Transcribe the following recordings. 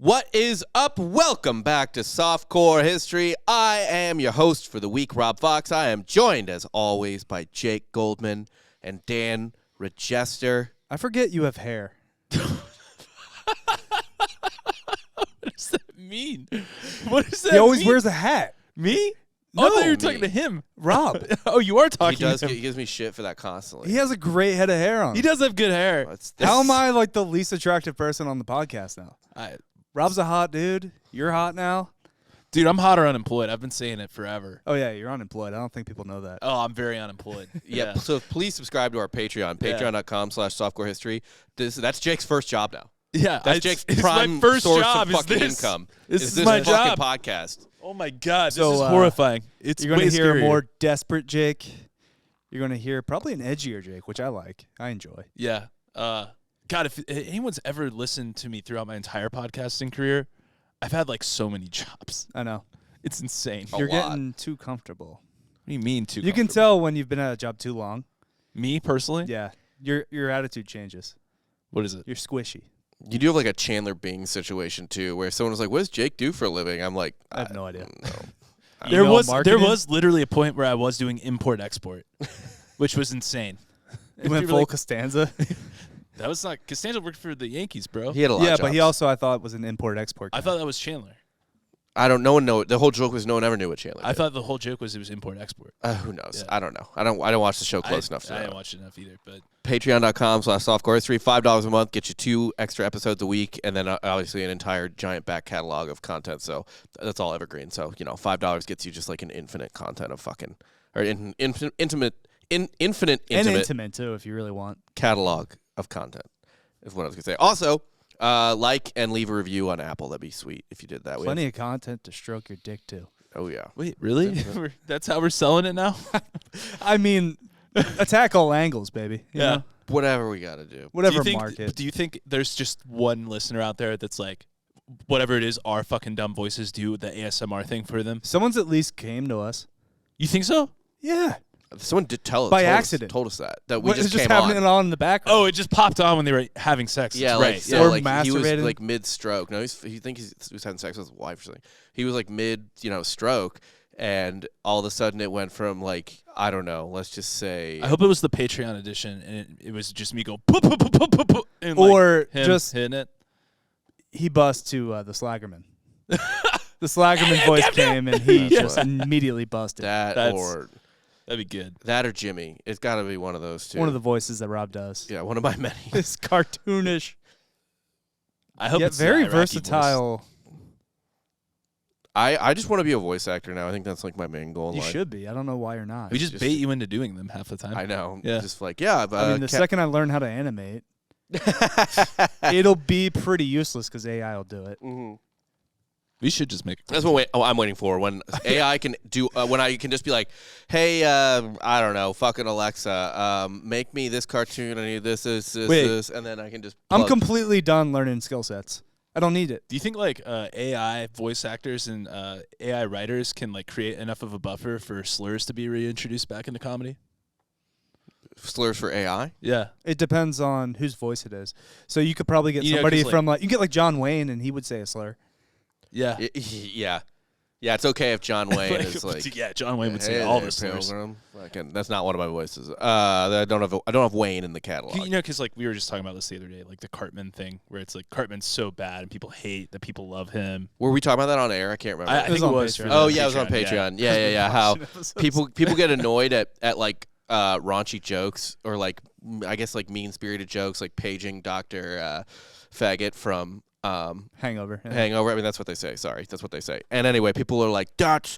What is up? Welcome back to Softcore History. I am your host for the week, Rob Fox. I am joined, as always, by Jake Goldman and Dan Regester. I forget you have hair. What does that mean? What does that He always mean? wears a hat. Me? No, I thought you were me. talking to him. Rob. Oh, you are talking He does. to him. He gives me shit for that constantly. He has a great head of hair on. He does have good hair. How am I like the least attractive person on the podcast now? Rob's a hot dude. You're hot now. Dude, I'm hot or unemployed. I've been saying it forever. Oh yeah, you're unemployed. I don't think people know that. Oh, I'm very unemployed. Yeah. So please subscribe to our Patreon. Patreon.com/softcorehistory. That's Jake's first job now. Yeah. That's Jake's it's prime my first source job of fucking is this. income. This is is my fucking job. podcast. Oh my God, So, this is horrifying. It's You're going way to hear a scarier. more desperate Jake. You're going to hear probably an edgier Jake, which I like. I enjoy. Yeah. God, if anyone's ever listened to me throughout my entire podcasting career, I've had like so many jobs. I know. It's insane. A What You're lot. getting too comfortable. do you mean too You can comfortable? tell when you've been at a job too long. Me personally? Yeah. Your attitude changes. What is it? You're squishy. You do have like a Chandler Bing situation too, where someone was like, "What does Jake do for a living?" I'm like, I have no idea. No. There Email was marketing? literally a point where I was doing import export, which was insane. You went were full like- Costanza. That was not Costanza worked for the Yankees, bro. He had a lot. Yeah, of but he jobs. also I thought was an import-export guy. I thought that was Chandler. I don't. No one know. The whole joke was no one ever knew what Chandler. I did. thought the whole joke was it was import export. Who knows? Yeah. I don't know. I don't watch the show close enough to I know. didn't watch it enough either, but Patreon.com/softcorehistory. $5 a month gets you 2 extra episodes a week, and then obviously an entire giant back catalog of content. So that's all evergreen. So $5 gets you just like an infinite content of fucking or infinite and intimate too, if you really want. catalog of content. Is what I was gonna say. Also, like and leave a review on Apple. That'd be sweet if you did that. Plenty of content to stroke your dick to. Oh yeah. wait, really? That's how we're selling it now? I mean, attack all angles, baby. You know? Whatever we gotta do. Whatever do market. you think there's just one listener out there that's like, whatever it is, our fucking dumb voices do the ASMR thing for them? Someone's at least came to us. You think so? Yeah. Someone did tell us By told us- accident. Told us that we It's just just came having on. it on in the background. Oh, it just popped on when they were having sex. Yeah, That's like right. so, yeah. Or like he was masturbating. like mid-stroke. No, he was having sex with his wife or something. He was like mid, stroke, and all of a sudden it went from like I don't know. Let's just say I hope it was the Patreon edition, and it was just me going, "Poop, poop, poop, poop, poop, poop," and Or him just hitting it. he bust to the Slaggerman. The Slaggerman voice came and he That's just what- immediately busted. That'd be good. that or Jimmy. It's got to be one of those two. One of the voices that Rob does. yeah, one of my many. It's cartoonish. I hope Yet it's the very Iraqi versatile. I just want to be a voice actor now. I think that's like my main goal in You life. should be. I don't know why you're not. voice. We just Just- bait you into doing them half the time. I know. Yeah. Just like yeah. I mean, the second I learn how to animate, it'll be pretty useless because AI will do it. Mhm. We should just make. That's what I'm waiting for when AI can do when I can just be like, hey, I don't know, fucking Alexa, make me this cartoon. I need this, Wait. this, and then I can just. I'm plug. completely done learning skill sets. I don't need it. Do you think like AI voice actors and AI writers can like create enough of a buffer for slurs to be reintroduced back into comedy? slurs for AI. Yeah. It depends on whose voice it is. So you could probably get You know, somebody 'cause, from like you get like John Wayne and he would say a slur. Yeah. Yeah. Yeah, it's okay if John Wayne is like. yeah, John Wayne would say "Hey all there, the slurs. Pilgrim." Fucking, that's not one of my voices. I don't have Wayne in the catalog. You know, because like we were just talking about this the other day, like the Cartman thing, where it's like Cartman's so bad and people hate that people love him. Were we talking about that on air? I can't remember. I think was it on was. Patreon. For Oh the yeah, it was on Patreon. Yeah. How people get annoyed at like raunchy jokes or like I guess like mean-spirited jokes like paging Dr. Faggot from Hangover. Yeah. Hangover. I mean that's what they say. Sorry, that's what they say. And anyway, people are like that's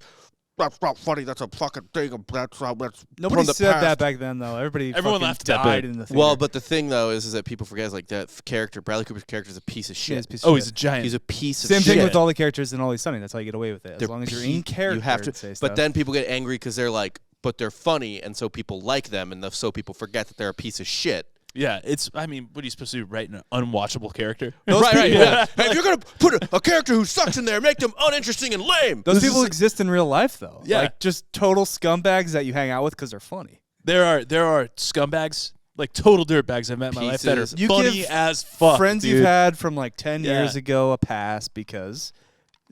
not funny. That's a fucking thing. That's Nobody from the said past. that back then though. Everyone Everyone fucking laughed at died that. in the theater. Well, but the thing though is that people forget is like that character Bradley Cooper's character is a piece of Yeah, shit. it's a piece of Oh, shit. he's a giant. He's a piece of Same shit. thing with all the characters in Always Sunny. That's how you get away with it. As They're long as you're pe- in character, you have to. and say But stuff. then people get angry because they're like, but they're funny, and so people like them, and so people forget that they're a piece of shit. Yeah, it's. I mean, what are you supposed to do? Write an unwatchable character? Right. Yeah. Hey, if you're gonna put a character who sucks in there, make them uninteresting and lame. those people exist in real life though. Yeah. Like just total scumbags that you hang out with because they're funny. There are scumbags Like total dirtbags I've met in my life that are Pieces. You funny give as fuck. Friends dude. you've had from like 10 Yeah. years ago a pass because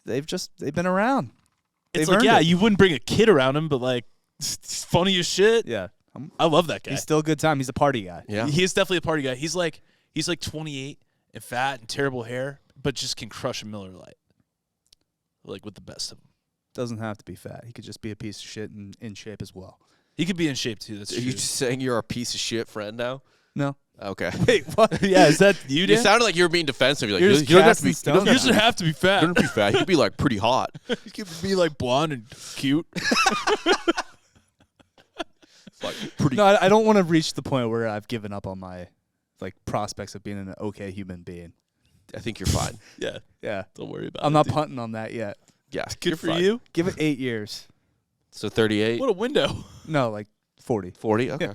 they've been around. It's They've like, earned yeah, it. you wouldn't bring a kid around him, but like, it's funny as shit. Yeah. I love that guy. He's still a good time. He's a party guy. Yeah. He is definitely a party guy. He's like 28 and fat and terrible hair, but just can crush a Miller Lite. Like with the best of them. Doesn't have to be fat. He could just be a piece of shit and in shape as well. He could be in shape too. That's Are true. you just saying you're a piece of shit friend now? No. Okay. Wait, what? yeah, is that you, You Dan? sounded like you were being defensive. You're like, You're you just don't have to be. casting You don't You stones. doesn't have to be fat. have to be fat. You could be like pretty hot. You could be like blonde and cute. Like pretty. No, I don't want to reach the point where I've given up on my like prospects of being an okay human being. I think you're fine. Yeah, Yeah. don't worry about it. I'm not dude. punting on that yet. Yeah, Good you're for fine. you. Give it 8 years. So 38, What a window. No, like 40. 40. Okay.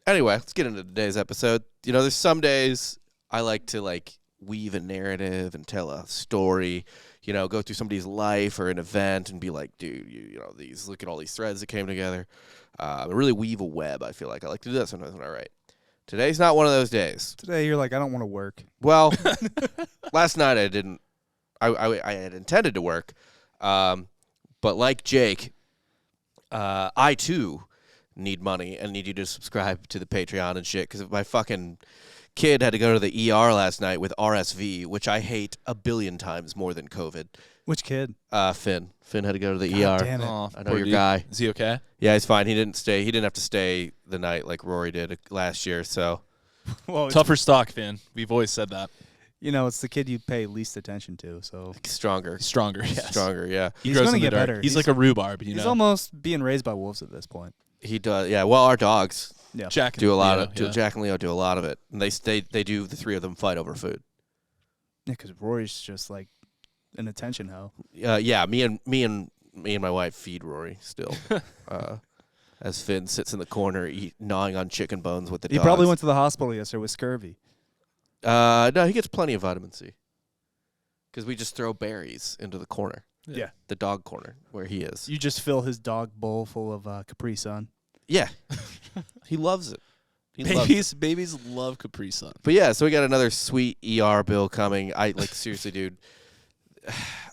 Anyway, let's get into today's episode. You know, there's some days I like to like weave a narrative and tell a story. You know, go through somebody's life or an event and be like, dude, you know, look at all these threads that came together. Really weave a web. I feel like I like to do that sometimes when I write. Today's not one of those days. Today you're like, I don't want to work. Well, last night I didn't. I had intended to work, but like Jake, I too need money and need you to subscribe to the Patreon and shit. Because my fucking kid had to go to the ER last night with RSV, which I hate a billion times more than COVID. Which kid? Finn had to go to the God ER. damn it. Aw, I know poor your dude. guy. Is he okay? Yeah, he's fine. He didn't stay. He didn't have to stay the night like Rory did last year. So Well, it's, Tougher stock, Finn. We've always said that. you know, it's the kid you pay least attention to. So stronger, Stronger, yes. stronger. Yeah, He He's grows gonna in the get dark. better. He's He's- like a rhubarb, you he's know. almost being raised by wolves at this point. he does. Yeah. Well, our dogs Yeah. Jack do a lot Leo, of. yeah. Jack and Leo do a lot of it, and they do. The three of them fight over food. Yeah, because Rory's just like an attention hoe. Yeah. Me and my wife feed Rory still. As Finn sits in the corner, gnawing on chicken bones with the He dogs. probably went to the hospital yesterday with scurvy. No, he gets plenty of vitamin C. Because we just throw berries into the corner, Yeah. the dog corner where he is. You just fill his dog bowl full of Capri Sun. Yeah, he loves it. He loves it. Babies love Capri Sun. But yeah, so we got another sweet ER bill coming. I like seriously, dude.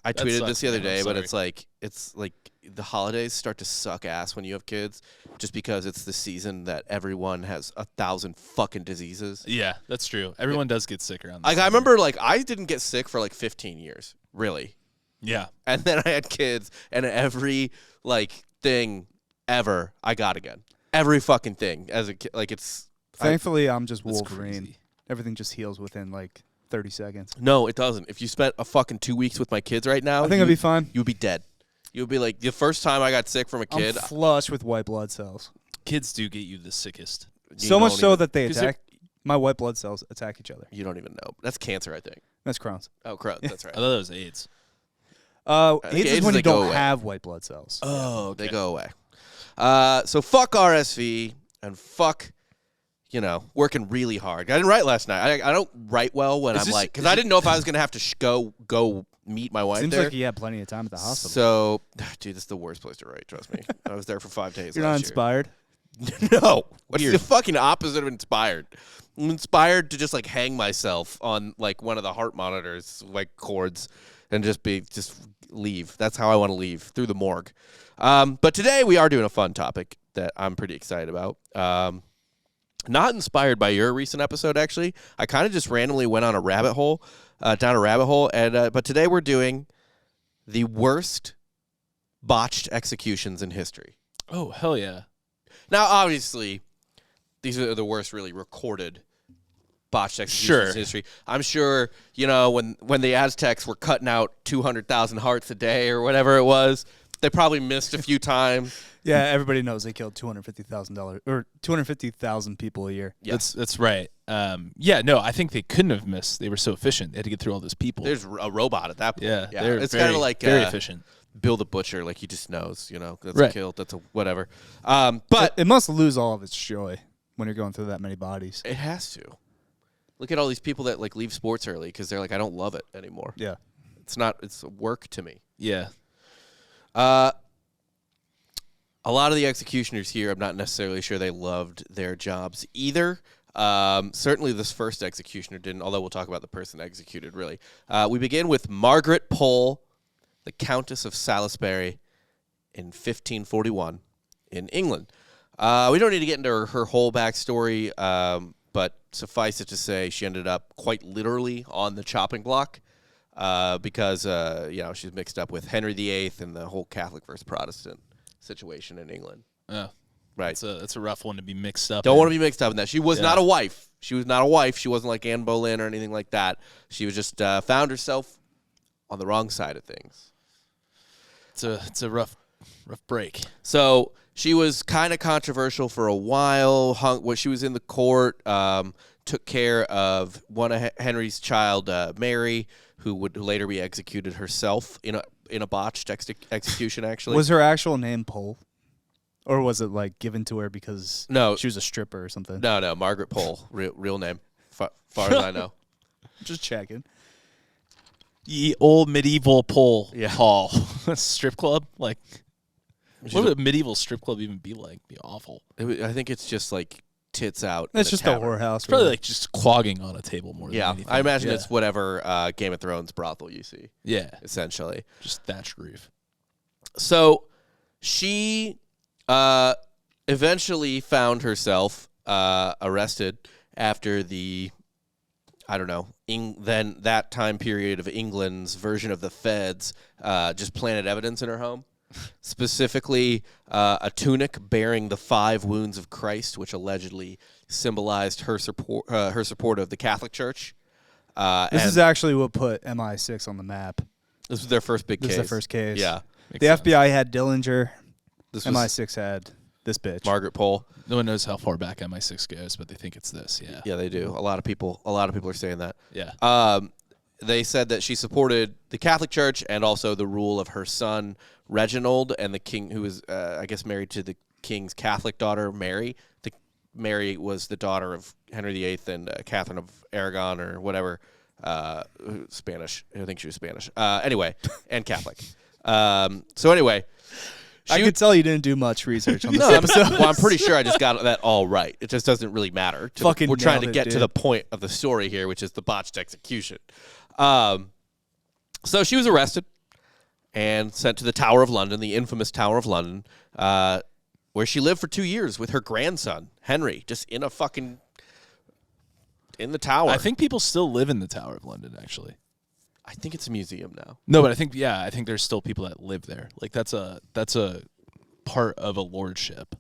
I That tweeted sucks, this the other man. I'm day, but sorry. it's like the holidays start to suck ass when you have kids, just because it's the season that everyone has 1,000 fucking diseases. Yeah, that's true. Everyone does get sick around this Like I time. remember, like I didn't get sick for like 15 years, really, Yeah. and then I had kids, and every like thing ever I got again, every fucking thing as a kid. Like it's Thankfully, I'm just That's Wolverine. crazy. Everything just heals within like 30 seconds. no, it doesn't. If you spent a fucking 2 weeks with my kids right now, I think I'd be fine. you would be dead. You would be like the first time I got sick from a kid. I'm flush with white blood cells. Kids do get you the sickest. you So much don't so even- that they 'cause they're- attack. My white blood cells attack each other. you don't even know. That's cancer, I think. That's Crohn's. Oh, Crohn's. That's right. I thought that was AIDS. think AIDS is AIDS when they you go don't away. have white blood cells. Oh, they go away. So fuck RSV and fuck, working really hard. I didn't write last night. I don't write well when Is I'm this- like, because is I it- didn't know if I was gonna have to go meet my wife Seems there. like you had plenty of time at the hospital. So, dude, this is the worst place to write. Trust me. I was there for 5 days. You're not last inspired? year. No. What's the fucking opposite of inspired? I'm inspired to just like hang myself on like one of the heart monitors, like cords, and just leave. That's how I want to leave, through the morgue. But today we are doing a fun topic that I'm pretty excited about. Not inspired by your recent episode, actually. I kind of just randomly went on a rabbit hole, down a rabbit hole, and but today we're doing the worst botched executions in history. Oh, hell yeah. Now, obviously, these are the worst really recorded botched executions Sure. in history. I'm sure, when the Aztecs were cutting out 200,000 hearts a day or whatever it was, they probably missed a few times. Yeah, everybody knows they killed $250,000 or 250,000 people a year. Yeah. That's right. Yeah, no, I think they couldn't have missed. They were so efficient. They had to get through all those people. There's a robot at that point. yeah, Yeah, they're it's very, kind of like very efficient. Bill the Butcher, like he just knows, that's Right. a kill, that's a whatever. But It must lose all of its joy when you're going through that many bodies. it has to. Look at all these people that like leave sports early because they're like, I don't love it anymore. Yeah. It's work to me. Yeah. A lot of the executioners here, I'm not necessarily sure they loved their jobs either. Certainly this first executioner didn't, although we'll talk about the person executed, really. We begin with Margaret Pole, the Countess of Salisbury, in 1541 in England. We don't need to get into her whole backstory, but suffice it to say she ended up quite literally on the chopping block because she's mixed up with Henry VIII and the whole Catholic versus Protestant situation in England. Yeah. Right. It's a rough one to be mixed up. Don't want to be mixed up in that. She was not a wife. She was not a wife. She wasn't like Anne Boleyn or anything like that. She was just found herself on the wrong side of things. It's a rough break. So she was kind of controversial for a while. When she was in the court, took care of one of Henry's child, Mary, who would later be executed herself in a botched execution. Actually, Was her actual name Pole? Or was it like given to her because she was a stripper or something? No, Margaret Pole, real name, far as I know. Just checking. Ye old medieval pole Yeah. hall. Strip club? Like, what would a medieval strip club even be like? Be awful. I think it's just like tits out. It's just a tavern. whorehouse. It's probably like just clogging on a table more than anything. I imagine it's whatever Game of Thrones brothel you see. Yeah. Essentially. Just thatched roof. So she eventually found herself arrested after then that time period of England's version of the feds just planted evidence in her home. Specifically, a tunic bearing the 5 wounds of Christ, which allegedly symbolized her support of the Catholic Church. This is actually what put MI6 on the map. This was their first big case. This is their first case. Yeah. Makes The sense. FBI had Dillinger. This was MI6 had this bitch. Margaret Pole. No one knows how far back MI6 goes, but they think it's this. Yeah. Yeah, they do. A lot of people are saying that. Yeah. They said that she supported the Catholic Church and also the rule of her son Reginald and the king, who was, I guess, married to the king's Catholic daughter Mary. Mary was the daughter of Henry VIII and Catherine of Aragon or whatever, Spanish. I think she was Spanish. Anyway, and Catholic. So anyway, I could tell you didn't do much research on this no, episode. well, I'm pretty sure I just got that all right. It just doesn't really matter. Fucking We're trying to nailed it, get to dude. the point of the story here, which is the botched execution. So she was arrested and sent to the Tower of London, the infamous Tower of London, where she lived for 2 years with her grandson, Henry, just in the tower. I think people still live in the Tower of London, actually. I think it's a museum now. No, but I think there's still people that live there. Like that's a part of a lordship.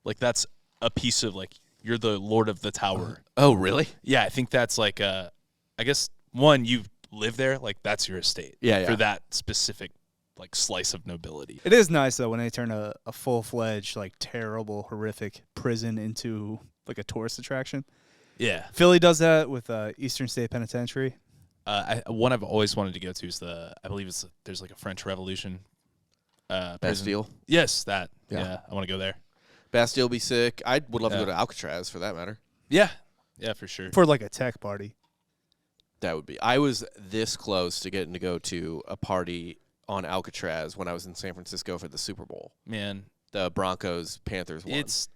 Like that's a piece of like you're the lord of the tower. Oh, really? Yeah, I think that's like I guess one, you live there, like that's your estate. Yeah. For that specific like slice of nobility. It is nice though when they turn a full-fledged like terrible horrific prison into like a tourist attraction. Yeah. Philly does that with Eastern State Penitentiary. One I've always wanted to go to is there's like a French Revolution prison. Bastille. Yes, that. Yeah. Yeah, I want to go there. Bastille would be sick. I would love to Yeah. go to Alcatraz for that matter. Yeah. Yeah, for sure. For like a tech party. That would be. I was this close to getting to go to a party on Alcatraz when I was in San Francisco for the Super Bowl. Man, The Broncos-Panthers won. it's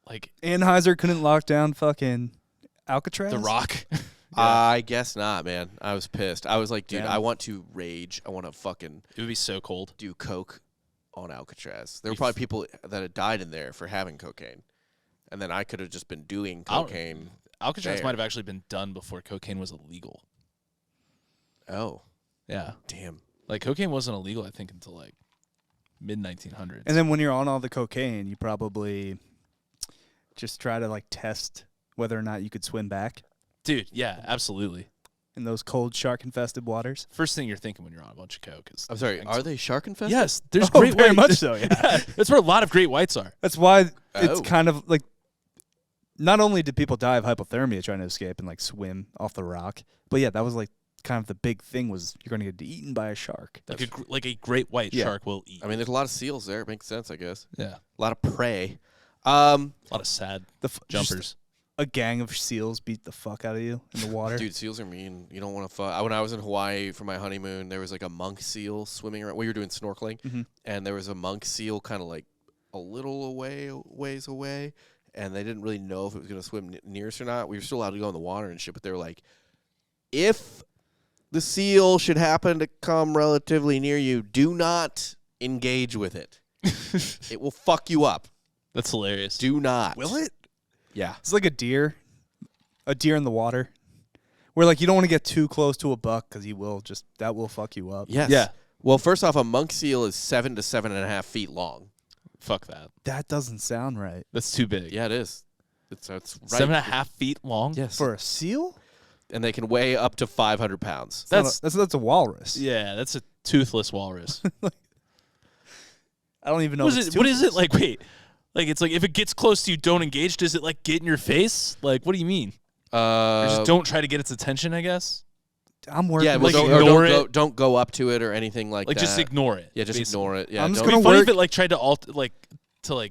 like Anheuser couldn't lock down fucking Alcatraz? The Rock. I guess not, man. I was pissed. I was like, dude, Damn. I want to rage. I want to fucking It would be so cold. do coke on Alcatraz. There were probably people that had died in there for having cocaine. And then I could have just been doing I don't- cocaine. Alcatraz There. might have actually been done before cocaine was illegal. Oh, Yeah. damn. Like cocaine wasn't illegal, I think, until like mid 1900s. And then when you're on all the cocaine, you probably just try to like test whether or not you could swim back dude, yeah, absolutely. in those cold shark-infested waters. First thing you're thinking when you're on a bunch of coke is I'm sorry, are they shark infested? Yes, there's Oh, great very white- much so, yeah. That's where a lot of great whites are. That's why it's Oh. kind of like not only did people die of hypothermia trying to escape and like swim off the rock, but yeah, that was like kind of the big thing was you're going to get eaten by a shark. Like a great white Yeah. shark will eat. I mean, there's a lot of seals there. It makes sense, I guess. yeah, A lot of prey. a lot of sad Just jumpers. a gang of seals beat the fuck out of you in the water. Dude, seals are mean. You don't want to fuck. When I was in Hawaii for my honeymoon, there was like a monk seal swimming around. We were doing snorkeling, Mhm. and there was a monk seal kind of like a little ways away, and they didn't really know if it was going to swim near us or not. We were still allowed to go in the water and shit, but they were like, if the seal should happen to come relatively near you, do not engage with it. It will fuck you up. That's hilarious. Do not. Will it? Yeah. It's like a deer in the water. Where like you don't want to get too close to a buck because that will fuck you up. Yes. Yeah. Well, first off, a monk seal is 7 to 7.5 feet long. Fuck that. That doesn't sound right. That's too big. Yeah, it is. It's right. 7.5 feet long? Yes. For a seal? And they can weigh up to 500 pounds. That's a walrus. Yeah, that's a toothless walrus. I don't even know. What is it like? Wait, like it's like if it gets close to you, don't engage. Does it like get in your face? Like, what do you mean? Or just don't try to get its attention, I guess. I'm working. Yeah, well, like ignore it. Don't go up to it or anything like that. Like just ignore it. Yeah, just basically. ignore it. Yeah, I'm just don't- gonna It'd be funny work- if it like tried to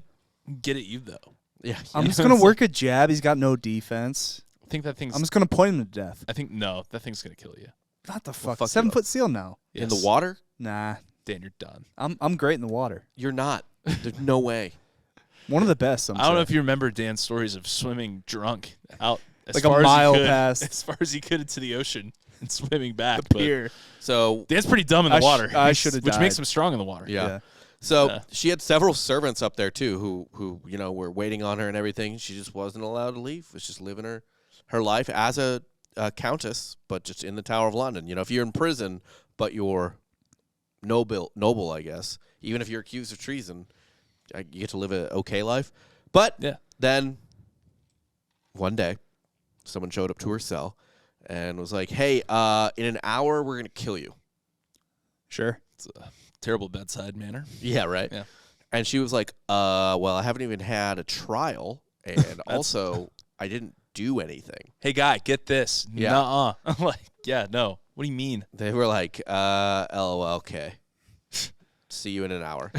get at you though. Yeah, I'm yeah. just gonna work a jab. He's got no defense. I think that thing's. I'm just gonna point him to death. I think no, that thing's gonna kill you. Not the Well, fuck. fuck 7-foot seal now. in the Yes. water. Nah, Dan, you're done. I'm great in the water. You're not. There's no way. One of the best. I don't know if you remember Dan's stories of swimming drunk out as Like a far mile as he could, past. as far as he could into the ocean and swimming back. the pier. So Dan's pretty dumb in the water. I should've which makes died. him strong in the water. yeah. So Yeah. she had several servants up there too, who were waiting on her and everything. She just wasn't allowed to leave. Was just living her life as a countess, but just in the Tower of London. You know, if you're in prison, but you're noble, I guess. Even if you're accused of treason, you get to live a okay life. But Yeah. then one day, someone showed up to her cell and was like, "Hey, in an hour, we're gonna kill you." Sure. It's a terrible bedside manner. Yeah, right. Yeah. And she was like, well, I haven't even had a trial, and also I didn't do anything." Hey, guy, get this. Yeah. Nuh-uh. I'm like, yeah, no. What do you mean? They were like, LOL, okay. See you in an hour.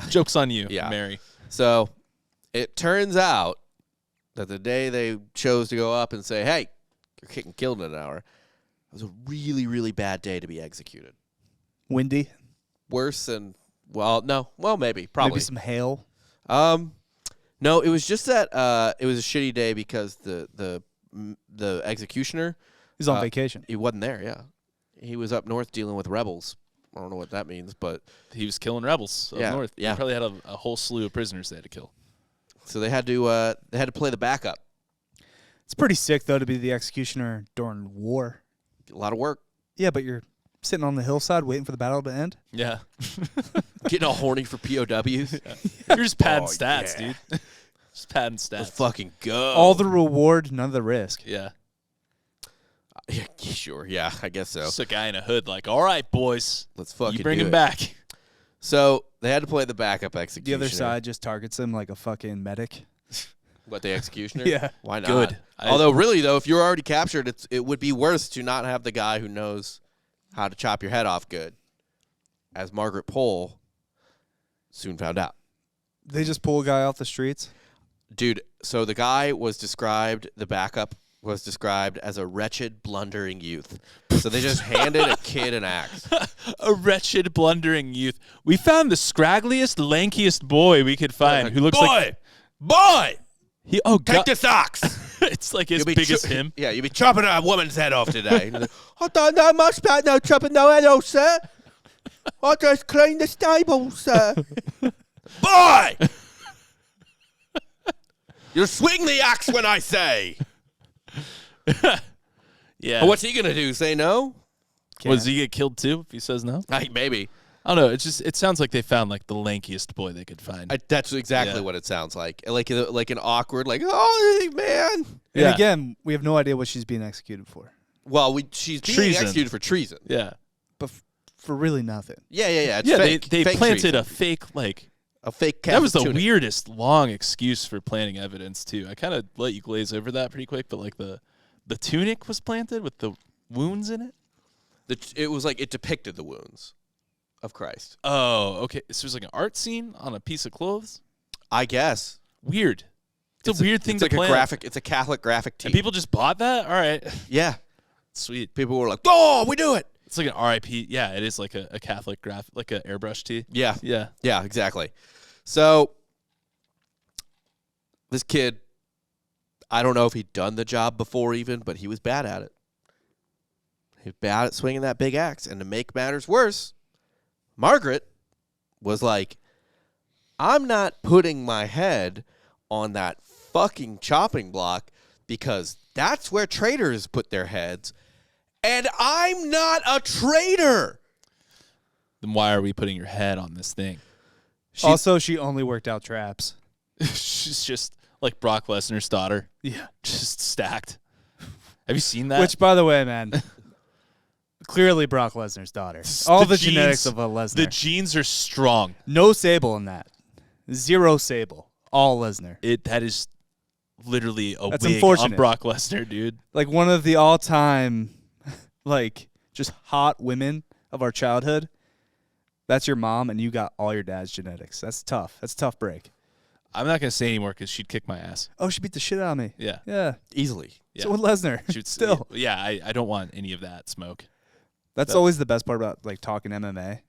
Joke's on you, Yeah. Mary. So it turns out that the day they chose to go up and say, "Hey, you're getting killed in an hour," it was a really, really bad day to be executed. Windy. Worse than, maybe, probably. Maybe some hail. No, it was just that it was a shitty day because the executioner, He's on vacation. he wasn't there. Yeah, he was up north dealing with rebels. I don't know what that means, but He was killing rebels up Yeah, north. yeah. He probably had a whole slew of prisoners they had to kill. so they had to play the backup. It's pretty sick though to be the executioner during war. A lot of work. Yeah, but you're sitting on the hillside waiting for the battle to end. Yeah. Getting all horny for POWs. You're just padding Oh, stats, yeah. dude. Just padding Let's stats. fucking go. All the reward, none of the risk. Yeah. Yeah, sure. Yeah, I guess so. Just a guy in a hood like, all right, boys. Let's fucking You bring do him it. back. So they had to play the backup The executioner. other side just targets him like a fucking medic. What, the executioner? Yeah. Why not? Good. Although, really, though, if you're already captured, it would be worse to not have the guy who knows how to chop your head off good, as Margaret Pole soon found out. They just pull a guy off the streets. Dude, so the guy the backup was described as a wretched, blundering youth. So they just handed a kid an axe. A wretched, blundering youth. We found the scraggliest, lankiest boy we could find who looks like... Boy! Oh, Take God. this ox! It's like as big as him. Yeah, you'll be chopping a woman's head off today. I don't know much about no chopping no head off, sir. I just clean the stables, sir. Boy! You swing the axe when I say. Yeah. What's he gonna do? Say no? Does he get killed too if he says no? Maybe. I don't know. It sounds like they found like the lankiest boy they could find. That's exactly Yeah. what it sounds like. Like an awkward, like, oh man. And Yeah. again, we have no idea what she's being executed for. Well, she's being Treason. executed for treason. Yeah. But for really nothing. Yeah. It's Yeah, fake. they Fake planted treason. a fake a fake. that was the Catholic tunic. weirdest long excuse for planting evidence too. I kind of let you glaze over that pretty quick, but like the tunic was planted with the wounds in it. It was like it depicted the wounds of Christ. Oh, okay. So it was like an art scene on a piece of clothes. I guess. Weird. It's a weird thing it's to like plant. a graphic. It's a Catholic graphic tee. And people just bought that. All right, Yeah. sweet. People were like, "Oh, we do it." It's like an RIP. Yeah, it is like a Catholic graphic, like an airbrush tee. Yeah. Yeah. Yeah. Exactly. So this kid, I don't know if he'd done the job before even, but he was bad at it. He was bad at swinging that big axe. And to make matters worse, Margaret was like, I'm not putting my head on that fucking chopping block because that's where traders put their heads, and I'm not a trader. Then why are we putting your head on this thing? Also, she only worked out traps. She's just like Brock Lesnar's daughter. Yeah. Just stacked. Have you seen that? Which, by the way, man, clearly Brock Lesnar's daughter. All the genetics of a Lesnar. The genes are strong. No Sable in that. Zero Sable. All Lesnar. That is literally a That's wig unfortunate. on Brock Lesnar, dude. Like one of the all-time, like, just hot women of our childhood. That's your mom, and you got all your dad's genetics. That's tough. That's a tough break. I'm not going to say anymore because she'd kick my ass. Oh, she beat the shit out of me. Yeah. Yeah. Easily. Yeah. So with Lesnar. She'd Still. Yeah, I don't want any of that smoke. That's always the best part about, like, talking MMA,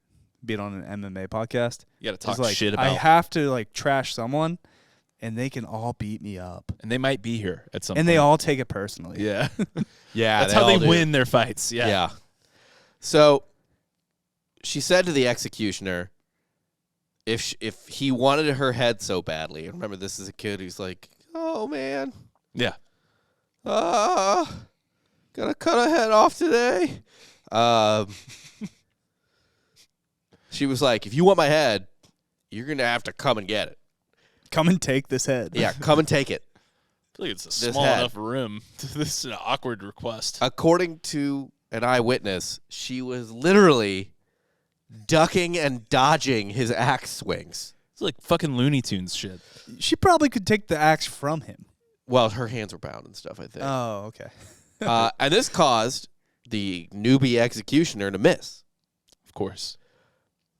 being on an MMA podcast. You got to talk Like, shit about I have to, like, trash someone, and they can all beat me up. And they might be here at some point. And they all take it personally. Yeah. Yeah, That's how they all do. win their fights. Yeah. Yeah. So she said to the executioner, if he wanted her head so badly, and remember this is a kid who's like, oh man, Yeah. gonna cut a head off today. She was like, if you want my head, you're gonna have to come and get it. Come and take this head. Yeah, come and take it. I feel like it's a This small head. enough room. This is an awkward request. According to an eyewitness, she was literally ducking and dodging his axe swings. It's like fucking Looney Tunes shit. She probably could take the axe from him. Well, her hands were bound and stuff, I think. Oh, okay. And this caused the newbie executioner to miss. Of course.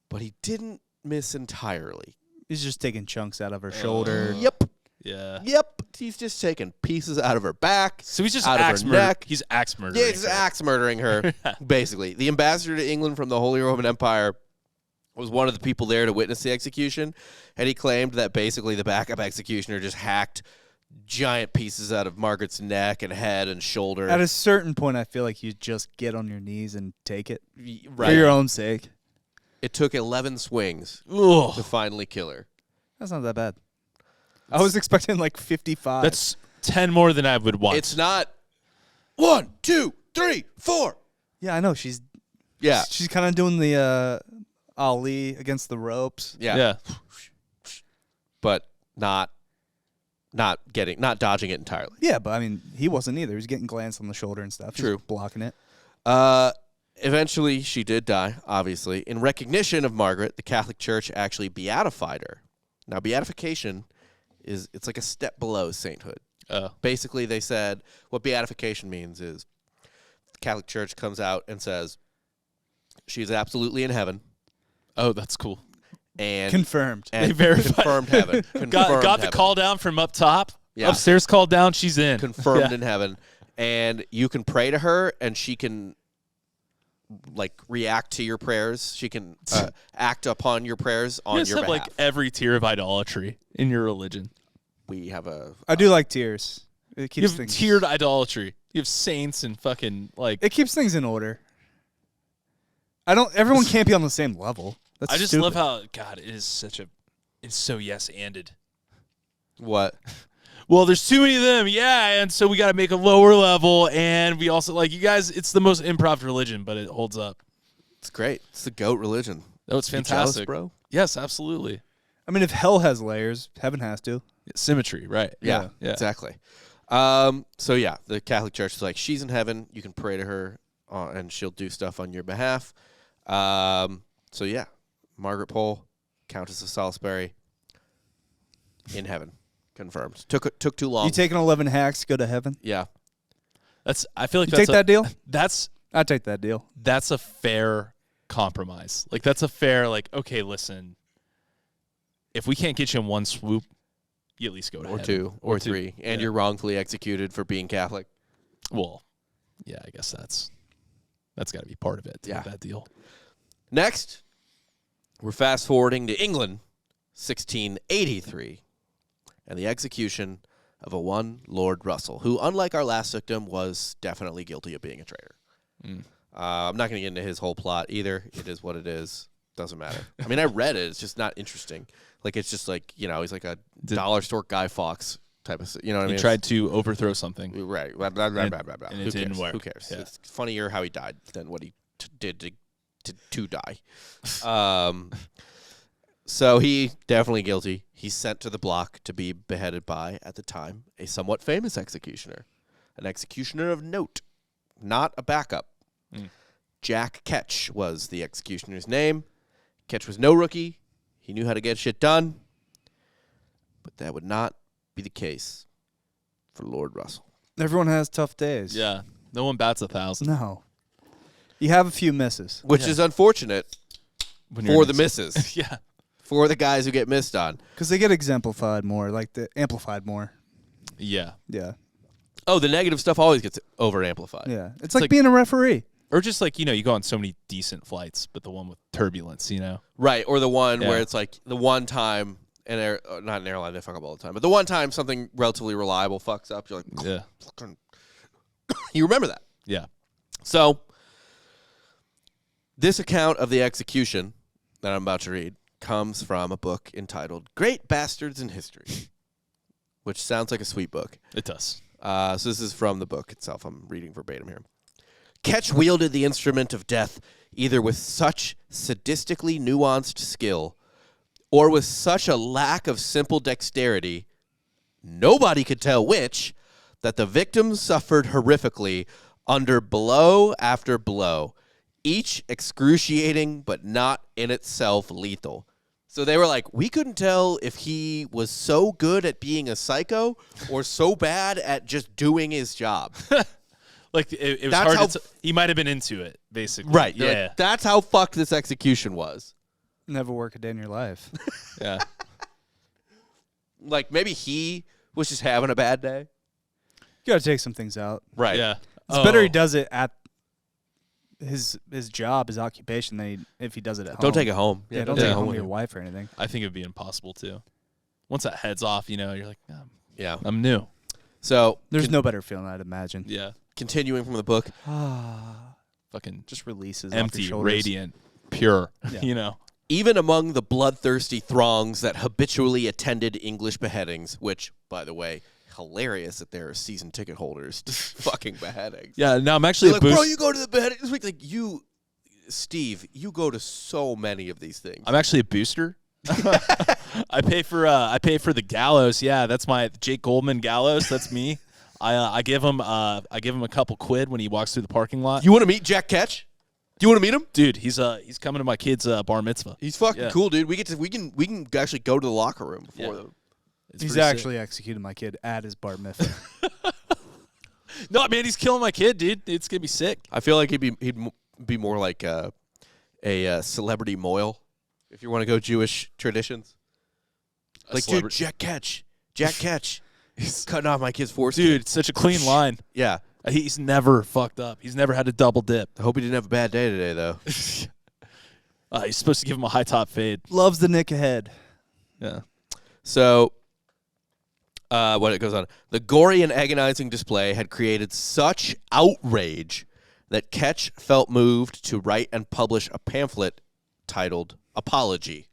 But he didn't miss entirely. He's just taking chunks out of her shoulder. Yep. Yeah. Yep. He's just taking pieces out of her back. So he's just out axe of her murder. neck. He's axe murdering. Yeah, he's her. axe murdering her, basically. The ambassador to England from the Holy Roman Empire was one of the people there to witness the execution, and he claimed that basically the backup executioner just hacked giant pieces out of Margaret's neck and head and shoulder. At a certain point, I feel like you just get on your knees and take it Right. for your own sake. It took 11 swings Ugh. to finally kill her. That's not that bad. I was expecting like 55. That's 10 more than I would want. It's not 1, 2, 3, 4. Yeah, I know. She's Yeah. kind of doing the Ali against the ropes. Yeah. Yeah. But not dodging it entirely. Yeah, but I mean, he wasn't either. He was getting glanced on the shoulder and stuff. He was True. blocking it. Eventually, she did die, obviously. In recognition of Margaret, the Catholic Church actually beatified her. Now, beatification it's like a step below sainthood. Basically, they said what beatification means is the Catholic Church comes out and says she's absolutely in heaven. Oh, that's cool. And Confirmed. And They verified. confirmed heaven. Got Confirmed the heaven. call down from up top. Yeah. Upstairs called down. She's in. Confirmed Yeah. in heaven. And you can pray to her, and she can like react to your prayers. She can act upon your prayers on You guys your have behalf. like every tier of idolatry in your religion. We have a I do like tears. It You keeps have things tiered idolatry. You have saints and fucking like. It keeps things in order. Everyone can't be on the same level. That's I just stupid. love how God it is it's so yes-anded. what? Well, there's too many of them, yeah, and so we got to make a lower level, and we also like you guys. It's the most improv religion, but it holds up. It's great. It's the GOAT religion. Oh, it's You jealous, fantastic, bro. Yes, absolutely. I mean, if hell has layers, heaven has to. Symmetry, right? Yeah, Yeah. exactly. So yeah, the Catholic Church is like, she's in heaven. You can pray to her, and she'll do stuff on your behalf. So yeah, Margaret Pole, Countess of Salisbury, in heaven, confirmed. Took too long. You taking 11 hacks to go to heaven? Yeah, I feel like You that's take that deal? That's I'd take that deal. a fair compromise. Like that's a fair like okay, listen. If we can't get you in one swoop, you at least go to or heaven. two, or two. three, and Yeah. you're wrongfully executed for being Catholic. Well, yeah, I guess that's got to be part of it. To Yeah. get that deal. Next, we're fast forwarding to England 1683, and the execution of a one Lord Russell, who, unlike our last victim, was definitely guilty of being a traitor. I'm not going to get into his whole plot either. It is what it is. Doesn't matter. I mean, I read it. It's just not interesting. Like, it's just like, he's like a dollar store Guy Fawkes type of, you know what I mean? He tried to overthrow something. Right. Blah, blah, blah, blah, blah, blah. And it didn't work. Who cares? Yeah. It's funnier how he died than what he did to die. So he definitely guilty. He's sent to the block to be beheaded by, at the time, a somewhat famous executioner. An executioner of note, not a backup. Jack Ketch was the executioner's name. Ketch was no rookie. He knew how to get shit done. But that would not be the case for Lord Russell. Everyone has tough days. Yeah. No one bats 1,000. No. You have a few misses. Which is unfortunate for the misses. Yeah. For the guys who get missed on. Because they get exemplified more, like the amplified more. Yeah. Yeah. Oh, the negative stuff always gets over-amplified. Yeah. It's like being a referee. Or just like, you go on so many decent flights, but the one with turbulence, Right, or the one Yeah. where it's like the one time, not an airline, they fuck up all the time, but the one time something relatively reliable fucks up, you're like, Yeah. fucking you remember that. Yeah. So, this account of the execution that I'm about to read comes from a book entitled Great Bastards in History, which sounds like a sweet book. It does. So this is from the book itself. I'm reading verbatim here. Ketch wielded the instrument of death either with such sadistically nuanced skill or with such a lack of simple dexterity, nobody could tell which, that the victims suffered horrifically under blow after blow, each excruciating but not in itself lethal. So they were like, we couldn't tell if he was so good at being a psycho or so bad at just doing his job. Like, it was That's hard he might have been into it, basically. Right. Yeah. Like, that's how fucked this execution was. Never work a day in your life. Yeah. Like, maybe he was just having a bad day. You got to take some things out. Right. Yeah. It's better he does it at his job, his occupation, than if he does it at home. Don't take it home. Yeah, don't take it home with with your you. wife or anything. I think it would be impossible, too. Once that head's off, you're like, Yeah. I'm new. So, There's no better feeling, I'd imagine. Yeah. continuing from the book, Fucking Just releases empty, off your shoulders. radiant, pure, Yeah. even among the bloodthirsty throngs that habitually attended English beheadings, which, by the way, hilarious that there are season ticket holders to fucking beheadings. Yeah, no, I'm actually They're a like, bro, boost. you go to the beheading this week. Like, Steve, you go to so many of these things. I'm actually a booster. I pay for the gallows. Yeah, that's my Jake Goldman gallows. That's me. I give him a couple quid when he walks through the parking lot. You want to meet Jack Ketch? Do you want to meet him? Dude, he's coming to my kid's bar mitzvah. He's fucking Yeah. cool, dude. We can actually go to the locker room before them. It's He's pretty sick. actually executed my kid at his bar mitzvah. No, man, he's killing my kid, dude. It's gonna be sick. I feel like he'd be more like a celebrity moil, if you want to go Jewish traditions. Like, dude, Jack Ketch. He's cutting off my kid's foreskin. Dude, such a clean line. Yeah. He's never fucked up. He's never had to double dip. I hope he didn't have a bad day today, though. He's supposed to give him a high top fade. Loves the nick ahead. Yeah. So, what it goes on. The gory and agonizing display had created such outrage that Ketch felt moved to write and publish a pamphlet titled Apology.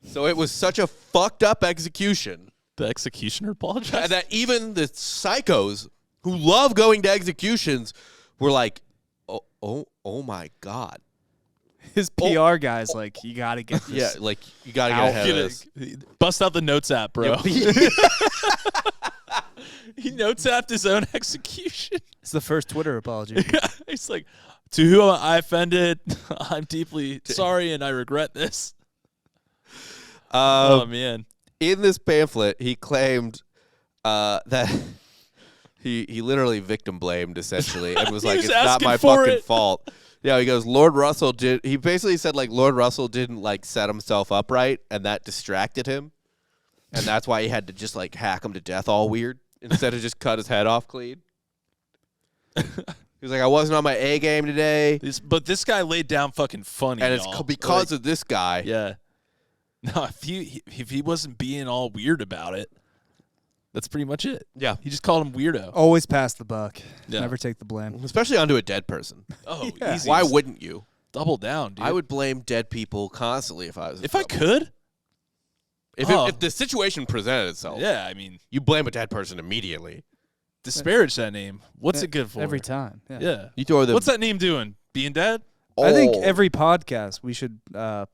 So it was such a fucked up execution The executioner apologized. that even the psychos who love going to executions were like, oh my God. His PR guy's like, you got to get this. Yeah, like, you got to get ahead of this. Bust out the notes app, bro. Yeah. He notes apped his own execution. It's the first Twitter apology. He's like, to whom I offended, I'm deeply sorry and I regret this. Oh, man. In this pamphlet, he claimed that he literally victim blamed, essentially, and was He like, was it's not asking my for fucking it. fault. Yeah, he goes, Lord Russell did. He basically said, like, Lord Russell didn't, like, set himself up right, and that distracted him. And that's why he had to just, like, hack him to death all weird instead of just cut his head off clean. He was like, I wasn't on my A game today. But this guy laid down fucking funny, And it's y'all. because Like, of this guy. Yeah. No, if he wasn't being all weird about it, that's pretty much it. Yeah. He just called him weirdo. Always pass the buck. Yeah. Never take the blame. Especially onto a dead person. Oh, Yeah. easy. Why wouldn't you? Double down, dude? I would blame dead people constantly if I was. if I could. If the situation presented itself, Yeah, I mean, you blame a dead person immediately. disparage that name. What's it good for? Every time. Yeah. Yeah. You throw the. What's that name doing? Being dead? I think Oh. every podcast we should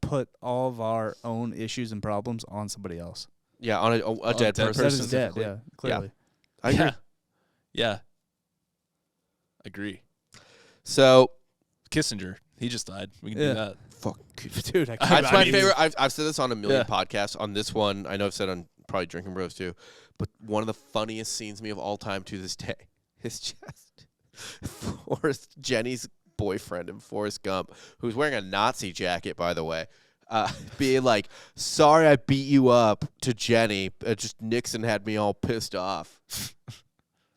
put all of our own issues and problems on somebody else. Yeah, on a dead dead person. That is dead. specifically. Yeah, clearly. I agree. Yeah. Agree. So, Kissinger. He just died. We can Yeah. do that. fuck. Dude, I That's I my mean- favorite. I've said this on a million Yeah. podcasts. On this one, I know I've said on probably Drinking Bros too, but one of the funniest scenes to me of all time to this day is just Jenny's boyfriend in Forrest Gump, who's wearing a Nazi jacket, by the way, being like, "Sorry, I beat you up," to Jenny. Just Nixon had me all pissed off.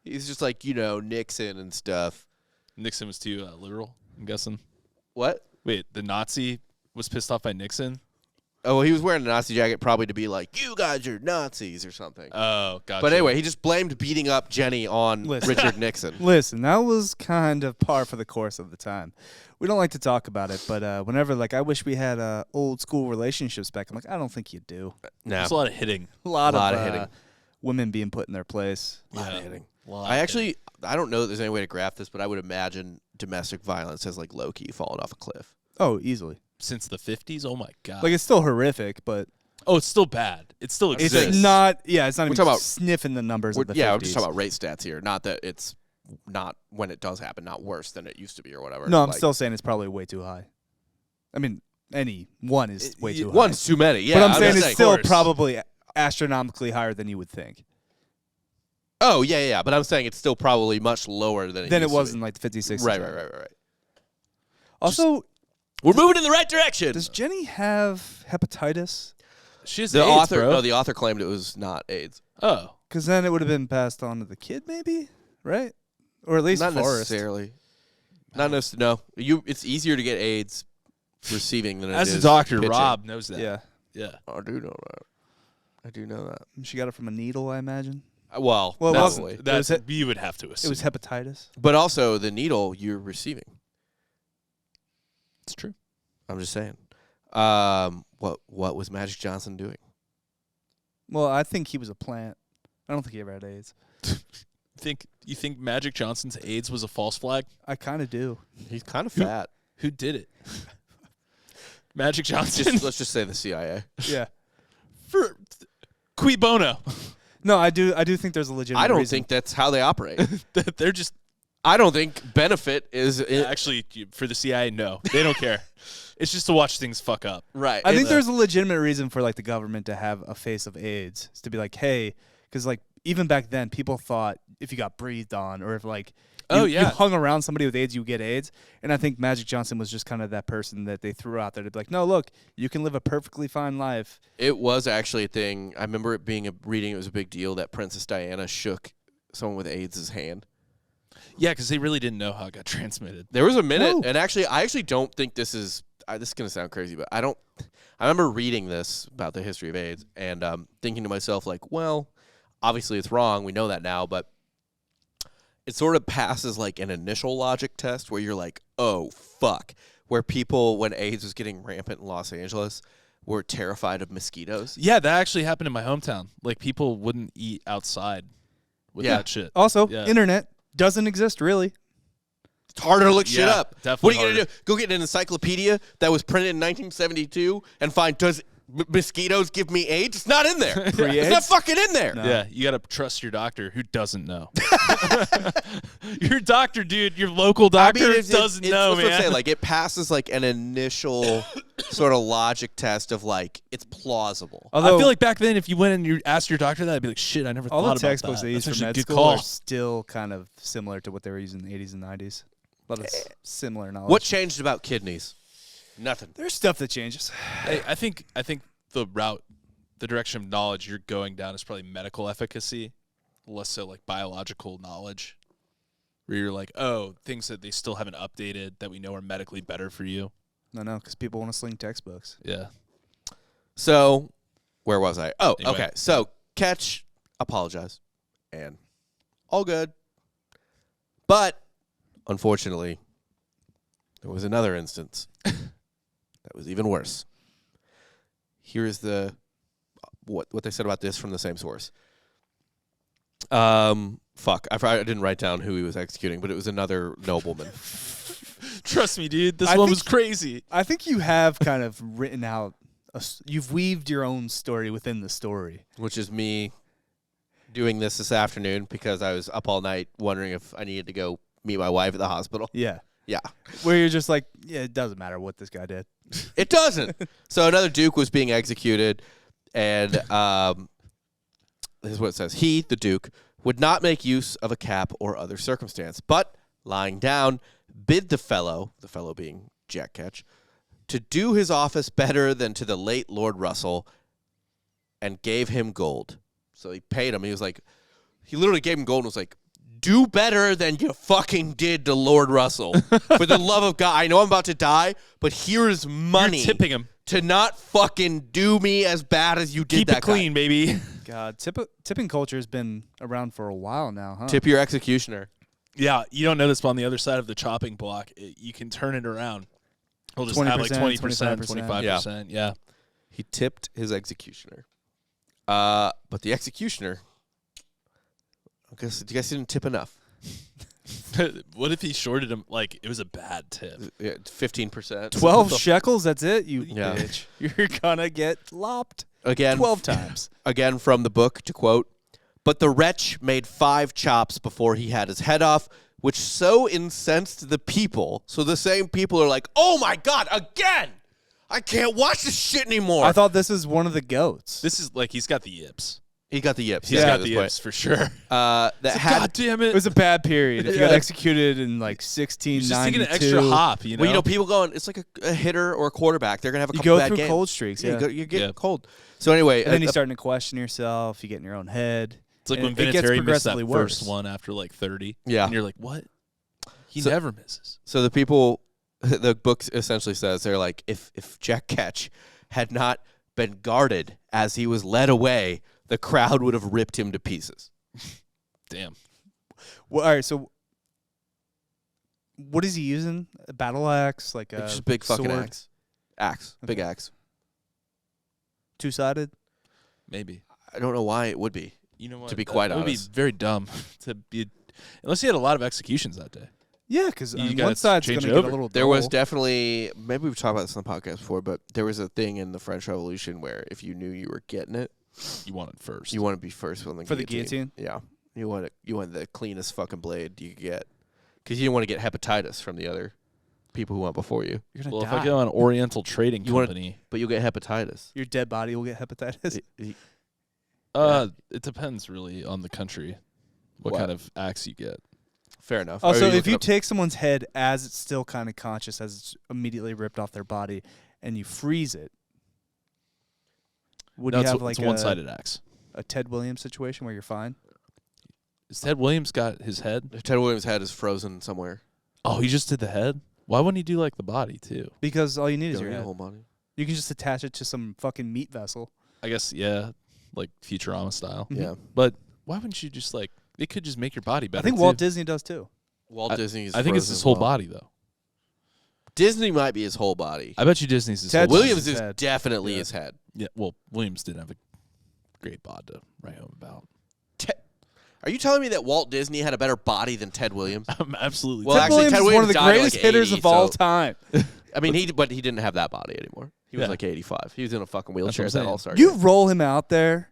He's just like, Nixon and stuff. Nixon was too liberal, I'm guessing. What? Wait, the Nazi was pissed off by Nixon? Oh, well, he was wearing a Nazi jacket probably to be like, "You guys are Nazis" or something. Oh, gotcha. But anyway, he just blamed beating up Jenny on Listen. Richard Nixon. Listen, that was kind of par for the course of the time. We don't like to talk about it, but whenever, I wish we had old school relationships back. I'm like, I don't think you do. No, There's a lot of hitting. A lot of of hitting. women being put in their place. lot of hitting. Lot I of actually, I don't know that there's any way to graph this, but I would imagine domestic violence has low-key fallen off a cliff. Oh, easily. since the 50s. Oh my god. It's still horrific, but oh, it's still bad. It still it's exists. not. Yeah, it's not We're even talking about- sniffing the numbers of the 50s. Yeah, I'm just talking about rate stats here. Not that it's not, when it does happen, not worse than it used to be or whatever. No, I'm still saying it's probably way too high. I mean, any one is way too high. One's too many. Yeah, but I'm saying just it's still course. probably astronomically higher than you would think. Oh, yeah. But I'm saying it's still probably much lower than it Then it used to was be. in the 50s, 60s. Right. Also, We're moving in the right direction. does Jenny have hepatitis? She has The AIDS, author, bro. no, the author claimed it was not AIDS. Oh. Because then it would have been passed on to the kid, maybe, right? Or at least Not Forrest. necessarily. Not necessarily. No, it's easier to get AIDS receiving than it As is a doctor, pitching. Rob knows that. Yeah, Yeah. I do know that. she got it from a needle, I imagine. Well, Well, it probably. wasn't. That's it- you would have to assume. It was hepatitis. But also the needle you're receiving. It's true. I'm just saying. What was Magic Johnson doing? Well, I think he was a plant. I don't think he ever had AIDS. You think Magic Johnson's AIDS was a false flag? I kind of do. He's kind of fat. Who did it? Magic Johnson. Let's just say the CIA. Yeah. For cui bono. No, I do think there's a legitimate I don't reason. think that's how they operate. They're just I don't think benefit is actually for the CIA. No, they don't care. It's just to watch things fuck up. right. I think there's a legitimate reason for the government to have a face of AIDS. It's to be like, hey, because even back then, people thought if you got breathed on or if you hung around somebody with AIDS, you get AIDS. And I think Magic Johnson was just kind of that person that they threw out there to be like, no, look, you can live a perfectly fine life. It was actually a thing. I remember it being reading. It was a big deal that Princess Diana shook someone with AIDS' hand. Yeah, because they really didn't know how it got transmitted. There was a minute, No. and actually, I actually don't think this is. This is gonna sound crazy, but I don't. I remember reading this about the history of AIDS and thinking to myself, well, obviously it's wrong. We know that now, but it sort of passes an initial logic test where you're like, oh fuck, where people when AIDS was getting rampant in Los Angeles were terrified of mosquitoes. Yeah, that actually happened in my hometown. People wouldn't eat outside with Yeah. that shit. Also, Yeah. internet doesn't exist really. It's harder to look shit Yeah, up. definitely What are you gonna harder. do? Go get an encyclopedia that was printed in 1972 and find does mosquitoes give me AIDS? It's not in there. It's not fucking in there. No. Yeah, you got to trust your doctor who doesn't know. Your doctor, dude, your local doctor doesn't know, that's what I'm man. saying, it passes an initial sort of logic test of it's plausible. Although I feel like back then, if you went and you asked your doctor that, I'd be like, shit, I never all thought the about textbooks that. they use That's for actually a med good school call. are still kind of similar to what they were using in the 80s and 90s. A lot of similar knowledge. What changed about kidneys? Nothing. There's stuff that changes. I think the direction of knowledge you're going down is probably medical efficacy, less so biological knowledge, where you're like, oh, things that they still haven't updated that we know are medically better for you. No, because people want to sling textbooks. Yeah. So, where was I? Oh, Anyway. okay. So, Ketch apologized, and all good. But, unfortunately, there was another instance that was even worse. Here's the what they said about this from the same source. Fuck. I didn't write down who he was executing, but it was another nobleman. Trust me, dude. This I one think- was crazy. I think you have kind of written out. You've weaved your own story within the story. Which is me doing this afternoon because I was up all night wondering if I needed to go meet my wife at the hospital. Yeah. Yeah. Where you're just like, yeah, it doesn't matter what this guy did. It doesn't. So another duke was being executed, and this is what it says. He, the duke, would not make use of a cap or other circumstance, but lying down, bid the fellow being Jack Ketch, to do his office better than to the late Lord Russell, and gave him gold. So he paid him. He was like, he literally gave him gold and was like, do better than you fucking did to Lord Russell. For the love of God, I know I'm about to die, but here's money. You're tipping him. To not fucking do me as bad as you did Keep that it clean, baby. God, tipping culture has been around for a while now, huh? guy. Tip your executioner. Yeah, you don't notice, but on the other side of the chopping block, you can turn it around. He'll just have like 20%, 25%. Yeah. He tipped his executioner. But the executioner, I guess he didn't tip enough. What if he shorted him? Like, it was a bad tip. 15%. 12 shekels, that's it? You Yeah. bitch. You're gonna get lopped Again, 12 times. Again from the book, to quote, but the wretch made 5 chops before he had his head off, which so incensed the people. So the same people are like, oh my God, again! I can't watch this shit anymore. I thought this is one of the goats. This is like, he's got the yips. He got the yips. He's Yeah, got at the this point. yips for sure. That had God damn it. It was a bad period. If you got Yeah. executed in like He's 1692, just taking an extra hop, you know? Well, people going, it's like a hitter or a quarterback. They're going to have a you couple go bad through games. cold streaks. Yeah, you're getting Yeah. cold. So anyway, and then you're starting to question yourself. You get in your own head. It's like and when it gets Vinatieri missed that progressively first worse. one after like 30. Yeah. And you're like, what? He So- never misses. So the people, the book essentially says, they're like, if Jack Ketch had not been guarded as he was led away, the crowd would have ripped him to pieces. Damn. Well, all right, so what is he using? A battle axe, like a It's just a big fucking sword? axe, big Okay. axe. Two-sided? Maybe. I don't know why it would be. You know what? To be That quite would be honest. very dumb to be, unless he had a lot of executions that day. Yeah, because You one gotta side's going change to it get over. a little There was dull. definitely, maybe we've talked about this on the podcast before, but there was a thing in the French Revolution where if you knew you were getting it, You want it first. you want to be first on the For the guillotine. guillotine? Yeah. You want the cleanest fucking blade you could get. Because you didn't want to get hepatitis from the other people who went before you. You're going Well, to if die. I go on Oriental Trading You wanna- Company, But you'll get hepatitis. Your dead body will get hepatitis. it depends really on the country, what What? kind of axe you get. Fair enough. Also, Are if you looking up- take someone's head as it's still kind of conscious, as it's immediately ripped off their body, and you freeze it, would No, you it's, have it's like a one-sided axe. a Ted Williams situation where you're fine? Is Ted Williams got his head? Ted Williams' head is frozen somewhere. Oh, he just did the head? Why wouldn't he do like the body too? Because all you need is Don't your need a head. whole body. You can just attach it to some fucking meat vessel. I guess, yeah, like Futurama style. Mhm. Yeah. But why wouldn't you just like, they could just make your body better. I think too. Walt Disney does too. Walt Disney's I think it's frozen his as whole well. body though. Disney might be his whole body. I bet you Disney's his Ted whole body. Williams is head. definitely Yeah. his head. Yeah, well, Williams didn't have a great bod to write home about. Are you telling me that Walt Disney had a better body than Ted Williams? I'm absolutely. Well, Ted actually, Williams Ted is one Williams of the died at, greatest like, hitters 80, of all so- time. I mean, but he didn't have that body anymore. He was Yeah. like 85. He was in a fucking what wheelchair I'm at that saying. All-Star You game. roll him out there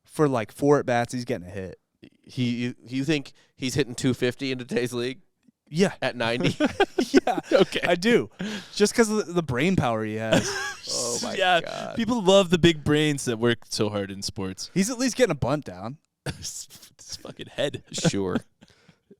for like 4 at-bats, he's getting a hit. You think he's hitting 250 in today's league Yeah. at 90? Yeah. Okay. I do. Just because of the brain power he has. Oh, my yeah, God. people love the big brains that work so hard in sports. He's at least getting a bunt down. His fucking head. Sure.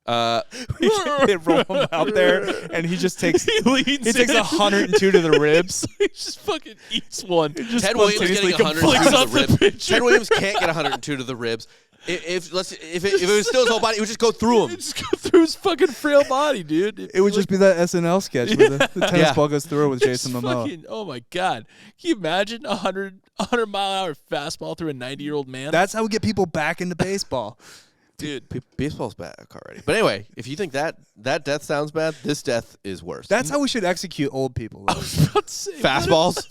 They roll him out there, and he just takes He leans he takes in. 102 to the ribs. He just fucking eats one. Ted Williams getting spontaneously 102 flicks to off the the ribs. pitcher. Ted Williams can't get 102 to the ribs. if it was still his whole body, it would just go through him. Just go through his fucking frail body, dude. It would just be that SNL sketch where the tennis ball goes through it with Jason Momoa. Fucking, oh my god! Can you imagine a 100-mile-an-hour fastball through a 90-year-old man? That's how we get people back into baseball. Dude, Baseball's back already. But anyway, if you think that death sounds bad, this death is worse. That's how we should execute old people. I was about to say, Fastballs.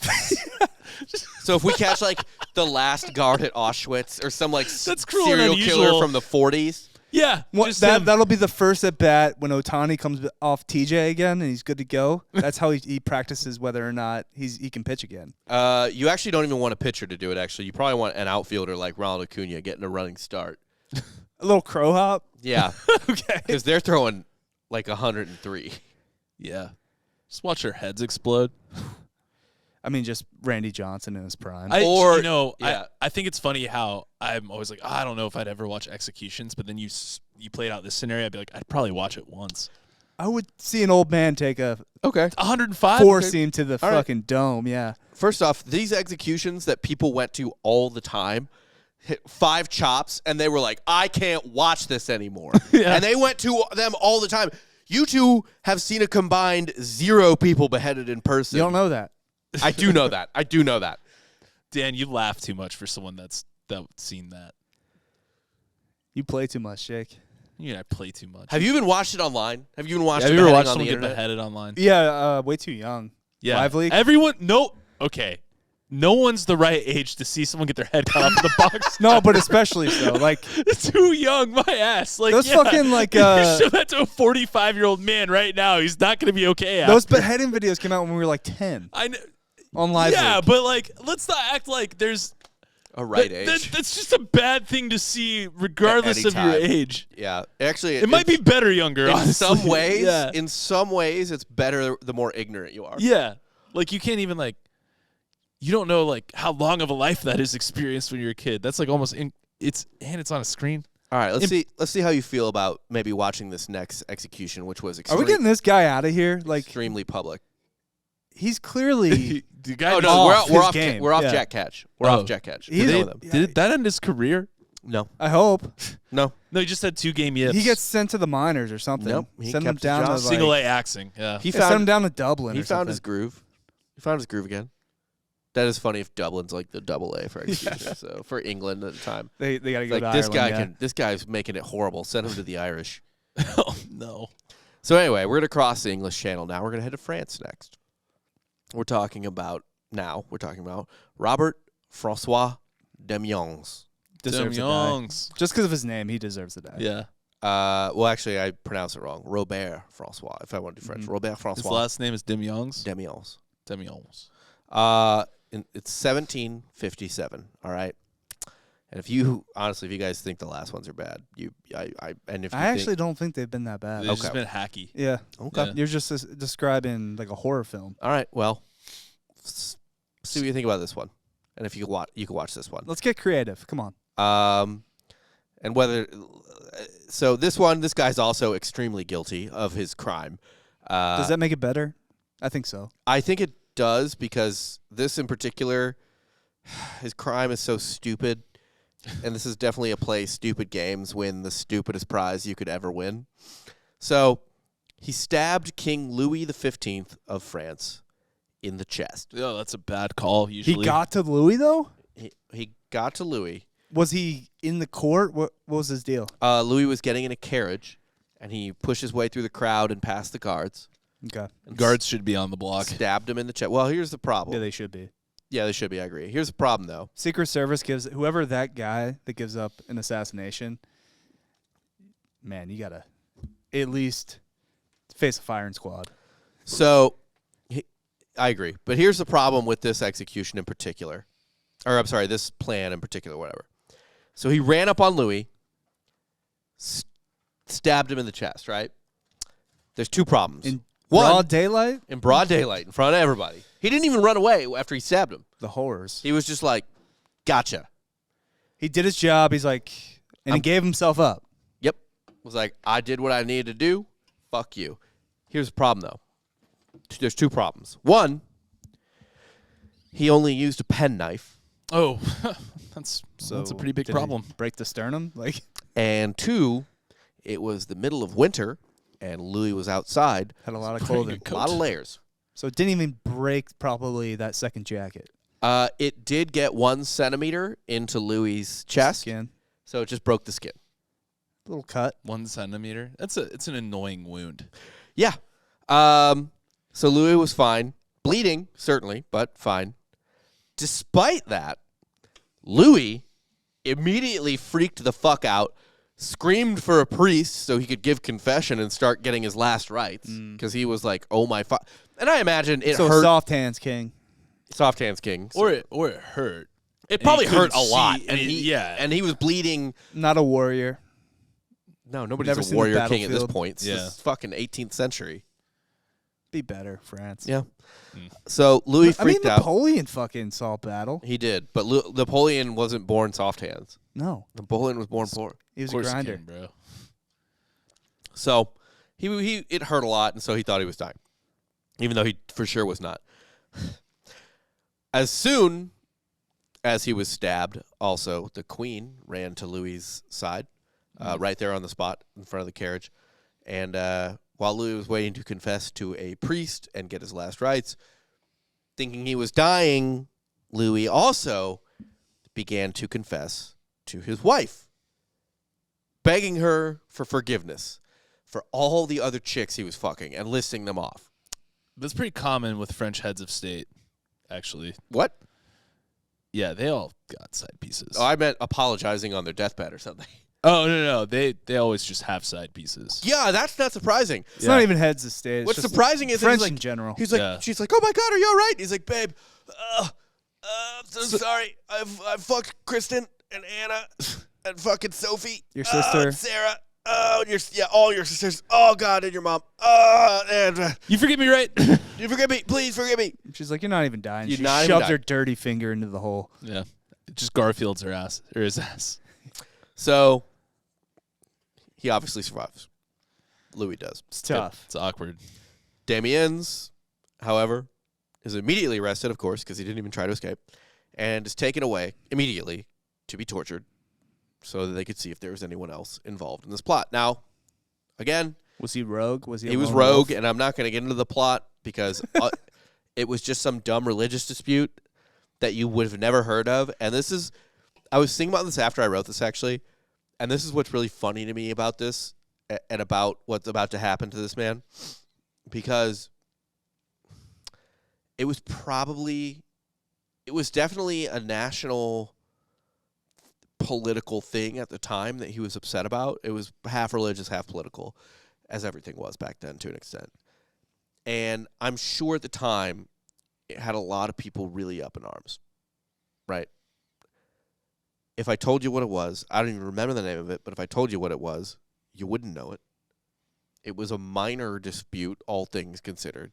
So if we catch like the last guard at Auschwitz or some like That's cruel and serial unusual. killer from the 40s. Yeah, That'll be the first at bat when Ohtani comes off TJ again and he's good to go. That's how he practices whether or not he can pitch again. You actually don't even want a pitcher to do it. Actually, you probably want an outfielder like Ronald Acuna getting a running start. A little crow hop. Yeah, Okay. because they're throwing like 103. Yeah. Just watch their heads explode. I mean, just Randy Johnson in his prime. I think it's funny how I'm always like, I don't know if I'd ever watch executions, but then you played out this scenario, I'd be like, I'd probably watch it once. I would see an old man take a 105 four-seam to the fucking dome. Yeah. First off, these executions that people went to all the time hit 5 chops, and they were like, I can't watch this anymore. Yeah. And they went to them all the time. You two have seen a combined 0 people beheaded in person. You don't know that. I do know that. I do know that. Dan, you laugh too much for someone that's seen that. You play too much, Jake. I play too much. Have you even watched it online? Have you even watched Have it you ever watched on someone the get internet? beheaded online? Yeah, way too young. Yeah. Live Leak? Everyone, no. Okay. No one's the right age to see someone get their head cut off in the box. No, but especially so. Like, too young, my ass. Like, those fucking, like, you show that to a 45-year-old man right now, he's not going to be okay after. those beheading videos came out when we were like 10 I know. on Live Yeah, Leak. but like, let's not act like there's A right age. That's just a bad thing to see, regardless of your time. age. Yeah, actually, It might be better younger. in honestly. some ways. Yeah. In some ways, it's better the more ignorant you are. Yeah, like you can't even like. You don't know like how long of a life that is experienced when you're a kid. That's like almost it's on a screen. All right, let's see how you feel about maybe watching this next execution, which was Are we getting this guy out of here? Like, extremely public. he's clearly The guy Oh just- no, off we're his off. game. We're off Yeah. Jack Catch. We're Oh. off Jack Catch. He's- We're done with him. Did that end his career? No, I hope no. No, he just had 2-game yips. he gets sent to the minors or something. Nope, he Send him kept his down to job. like, single A axing. Yeah. He send him found down to Dublin. he or found his something. groove. He found his groove again. That is funny if Dublin's like the double A for execution. So for England at the time, They got to go like to this Ireland, guy yeah. can. This guy's making it horrible. Send him to the Irish. Oh no. So anyway, we're gonna cross the English Channel now. We're gonna head to France next. We're talking about Robert Francois Demions. Deserves to die. Youngs. Just because of his name, he deserves to die. Yeah. Well, actually, I pronounced it wrong. Robert Francois. If I want to do French, Robert His Francois last name is Demions. Demions. Demions. It's 1757. All right. And if you guys think the last ones are bad, I think, actually don't think they've been that bad. They've just Okay. been hacky. Yeah. okay. Yeah. You're just describing like a horror film. All right. Well, see what you think about this one, and if you can watch this one. Let's get creative. Come on. And whether this guy's also extremely guilty of his crime. Does that make it better? I think so. I think it does, because this in particular, his crime is so stupid, and this is definitely a play stupid games, win the stupidest prize you could ever win. So he stabbed King Louis XV of France in the chest. Oh, that's a bad call. Usually. He got to Louis though. He got to Louis. Was he in the court? What was his deal? Louis was getting in a carriage, and he pushed his way through the crowd and past the guards. Okay. And Guards should be on the block. stabbed him in the chest. Well, here's the problem. Yeah, they should be. Yeah, they should be. I agree. Here's the problem, though. Secret Service gives whoever that guy that gives up an assassination. Man, you gotta at least face a firing squad. So, I agree. But here's the problem with this execution in particular. Or, I'm sorry, this plan in particular, whatever. So he ran up on Louis, stabbed him in the chest, right? There's 2 problems. In One, broad daylight, in broad daylight, in front of everybody. He didn't even run away after he stabbed him. the horrors. He was just like, gotcha. He did his job. He's like, and he gave himself up. Yep. Was like, I did what I needed to do. Fuck you. Here's the problem, though. There's 2 problems. One, he only used a penknife. Oh. That's a pretty big problem. Break the sternum, like. And 2, it was the middle of winter, and Louis was outside. Had a lot of clothing. A lot of layers. So it didn't even break probably that second jacket. It did get 1 centimeter into Louis's chest. Skin. So it just broke the skin. Little cut. 1 centimeter. It's an annoying wound. Yeah. So Louis was fine. Bleeding, certainly, but fine. Despite that, Louis immediately freaked the fuck out, screamed for a priest so he could give confession and start getting his last rites. Because he was like, oh my fuck. And I imagine it hurt. Soft hands king. Soft hands king. So. Or it hurt. It probably hurt a lot. And he was bleeding. Not a warrior. No, nobody's a warrior king at this point. This is fucking 18th century. Be better, France. Yeah. So Louis freaked out. Napoleon fucking saw battle. He did, but Napoleon wasn't born soft hands. No. Napoleon was born poor. He was a grinder, bro. So it hurt a lot, and so he thought he was dying, even though he for sure was not. As soon as he was stabbed, also the Queen ran to Louis's side, right there on the spot in front of the carriage, and while Louis was waiting to confess to a priest and get his last rites, thinking he was dying, Louis also began to confess to his wife, begging her for forgiveness for all the other chicks he was fucking and listing them off. That's pretty common with French heads of state, actually. What? Yeah, they all got side pieces. Oh, I meant apologizing on their deathbed or something. Oh, no. They always just have side pieces. Yeah, that's not surprising. It's not even heads of state. What's surprising is French he's like, in general. He's like, she's like, oh my God, are you all right? He's like, babe, I'm so sorry. I've fucked Kristen and Anna and fucking Sophie. Your sister. And Sarah. Oh, all your sisters. Oh God, and your mom. And you forgive me, right? You forgive me. Please forgive me. She's like, you're not even dying. You're she not even shoved her dying. dirty finger into the hole. Yeah. Just Garfield's her ass. Or his ass. So he obviously survives. Louis does. It's tough. It's awkward. Damiens, however, is immediately arrested, of course, because he didn't even try to escape, and is taken away immediately to be tortured so that they could see if there was anyone else involved in this plot. Now, again, was he rogue? He was rogue, and I'm not going to get into the plot because it was just some dumb religious dispute that you would have never heard of. And I was thinking about this after I wrote this, actually, and this is what's really funny to me about this and about what's about to happen to this man, because it was definitely a national political thing at the time that he was upset about. It was half religious, half political, as everything was back then to an extent. And I'm sure at the time it had a lot of people really up in arms, right? If I told you what it was, I don't even remember the name of it, but if I told you what it was, you wouldn't know it. It was a minor dispute, all things considered,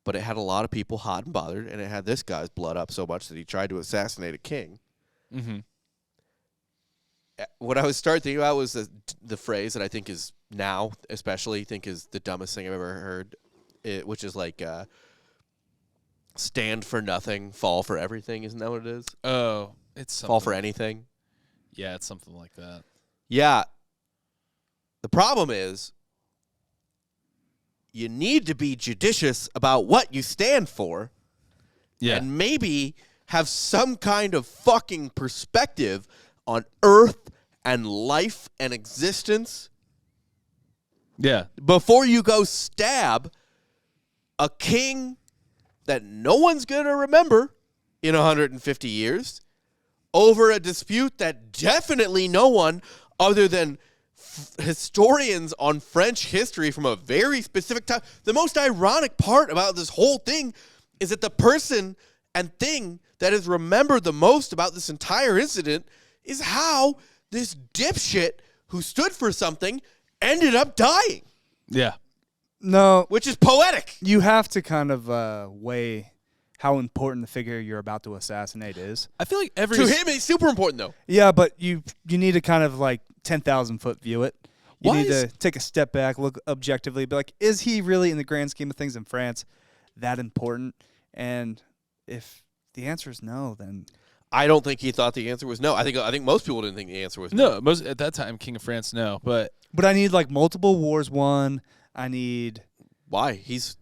but it had a lot of people hot and bothered, and it had this guy's blood up so much that he tried to assassinate a king. Mm-hmm. What I was starting thinking about was the phrase that I think is now, especially, think is the dumbest thing I've ever heard, which is like, stand for nothing, fall for everything. Isn't that what it is? Oh, it's something. Fall for anything. Yeah, it's something like that. Yeah. The problem is you need to be judicious about what you stand for. Yeah. And maybe have some kind of fucking perspective on earth and life and existence. Yeah. Before you go stab a king that no one's going to remember in 150 years over a dispute that definitely no one other than historians on French history from a very specific time. The most ironic part about this whole thing is that the person and thing that is remembered the most about this entire incident is how this dipshit who stood for something ended up dying. Yeah. No. Which is poetic. You have to kind of weigh how important the figure you're about to assassinate is. I feel like To him, it's super important, though. Yeah, but you need to kind of like 10,000-foot view it. You Why need to take a step back, look objectively, be like, is he really, in the grand scheme of things in France, that important? And if the answer is no, then I don't think he thought the answer was no. I think most people didn't think the answer was no. No, most at that time, King of France, no. But I need like multiple wars won. I need. Why? He's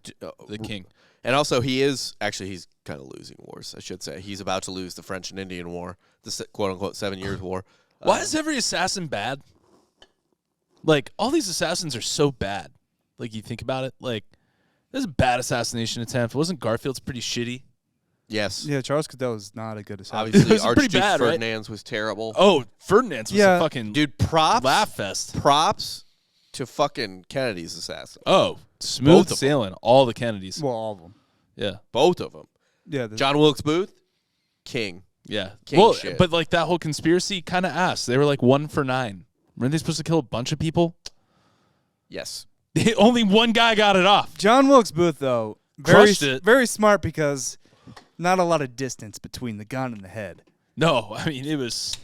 the king. And also, he's kind of losing wars, I should say. He's about to lose the French and Indian War, the quote-unquote 7 Years' War. Why is every assassin bad? Like, all these assassins are so bad. Like, you think about it. Like, this is a bad assassination attempt. Wasn't Garfield's pretty shitty? Yes. Yeah, Charles Cadet was not a good assassin. Obviously, It was pretty Archduke bad, right? Ferdinand's was terrible. Oh, Ferdinand's was a fucking Dude, props. laugh fest. Props to fucking Kennedy's assassin. Oh, Both smooth of sailing. All the Kennedys. Well, all of them. Yeah. Both of them. Yeah. John Wilkes Booth, king. Yeah. King well, shit. but like that whole conspiracy kind of ass. They were like 1 for 9. Weren't they supposed to kill a bunch of people? Yes. Only one guy got it off. John Wilkes Booth, though, Crushed it. very smart because not a lot of distance between the gun and the head. No, I mean, it was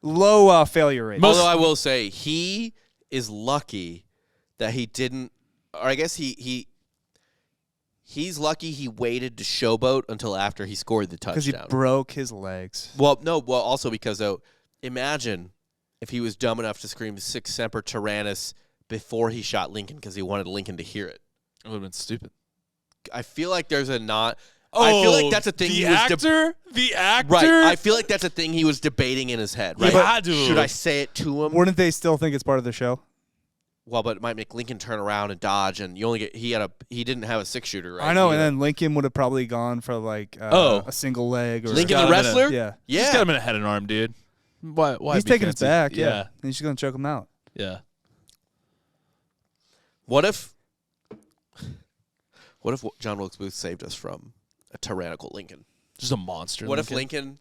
Low failure rate. Although I will say, he is lucky that he didn't, or I guess he's lucky he waited to showboat until after he scored the Because he touchdown. broke his legs. Well, also because, though, imagine if he was dumb enough to scream Sic Semper Tyrannis before he shot Lincoln because he wanted Lincoln to hear it. It would have been stupid. I feel like there's a not. I feel like that's a thing The he was actor? The actor? right. I feel like that's a thing he was debating in his head. Right? Yeah, dude. Should I say it to him? Wouldn't they still think it's part of the show? Well, but it might make Lincoln turn around and dodge, and you only get he didn't have a 6-shooter, right? I know, He and had then Lincoln would have probably gone for like Oh. a single leg or Lincoln got the him in a- wrestler. Yeah, He's got him in a head and arm, dude. Why he's be taking his fancy? back. Yeah, Yeah. and he's gonna choke him out. Yeah. What if John Wilkes Booth saved us from a tyrannical Lincoln? Just a monster. What if Lincoln?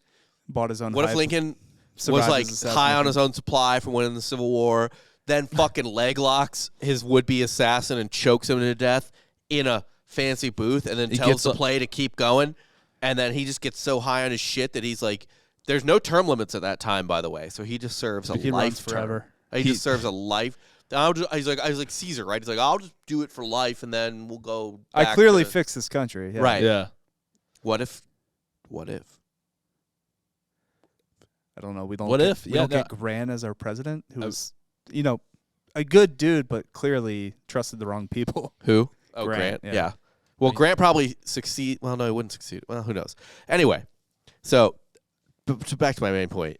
Bought his own. What if hype. Lincoln Survived was like his high on assassination. his own supply from winning the Civil War, then fucking leg locks his would-be assassin and chokes him to death in a fancy booth, and then He tells gets the a- play to keep going, and then he just gets so high on his shit that he's like, there's no term limits at that time, by the way, so he just serves a He life runs term. forever. He just serves a life. I was like Caesar, right? He's like, I'll just do it for life, and then we'll go. I back clearly to, fixed this country. Yeah. Right. Yeah. What if? I don't know. We don't. What get, if? we Yeah, don't no. get Grant as our president, who was, a good dude, but clearly trusted the wrong people. Who? Oh, Grant, Grant. yeah. Well, Grant probably succeed. Well, no, he wouldn't succeed. Well, who knows? Anyway, so back to my main point.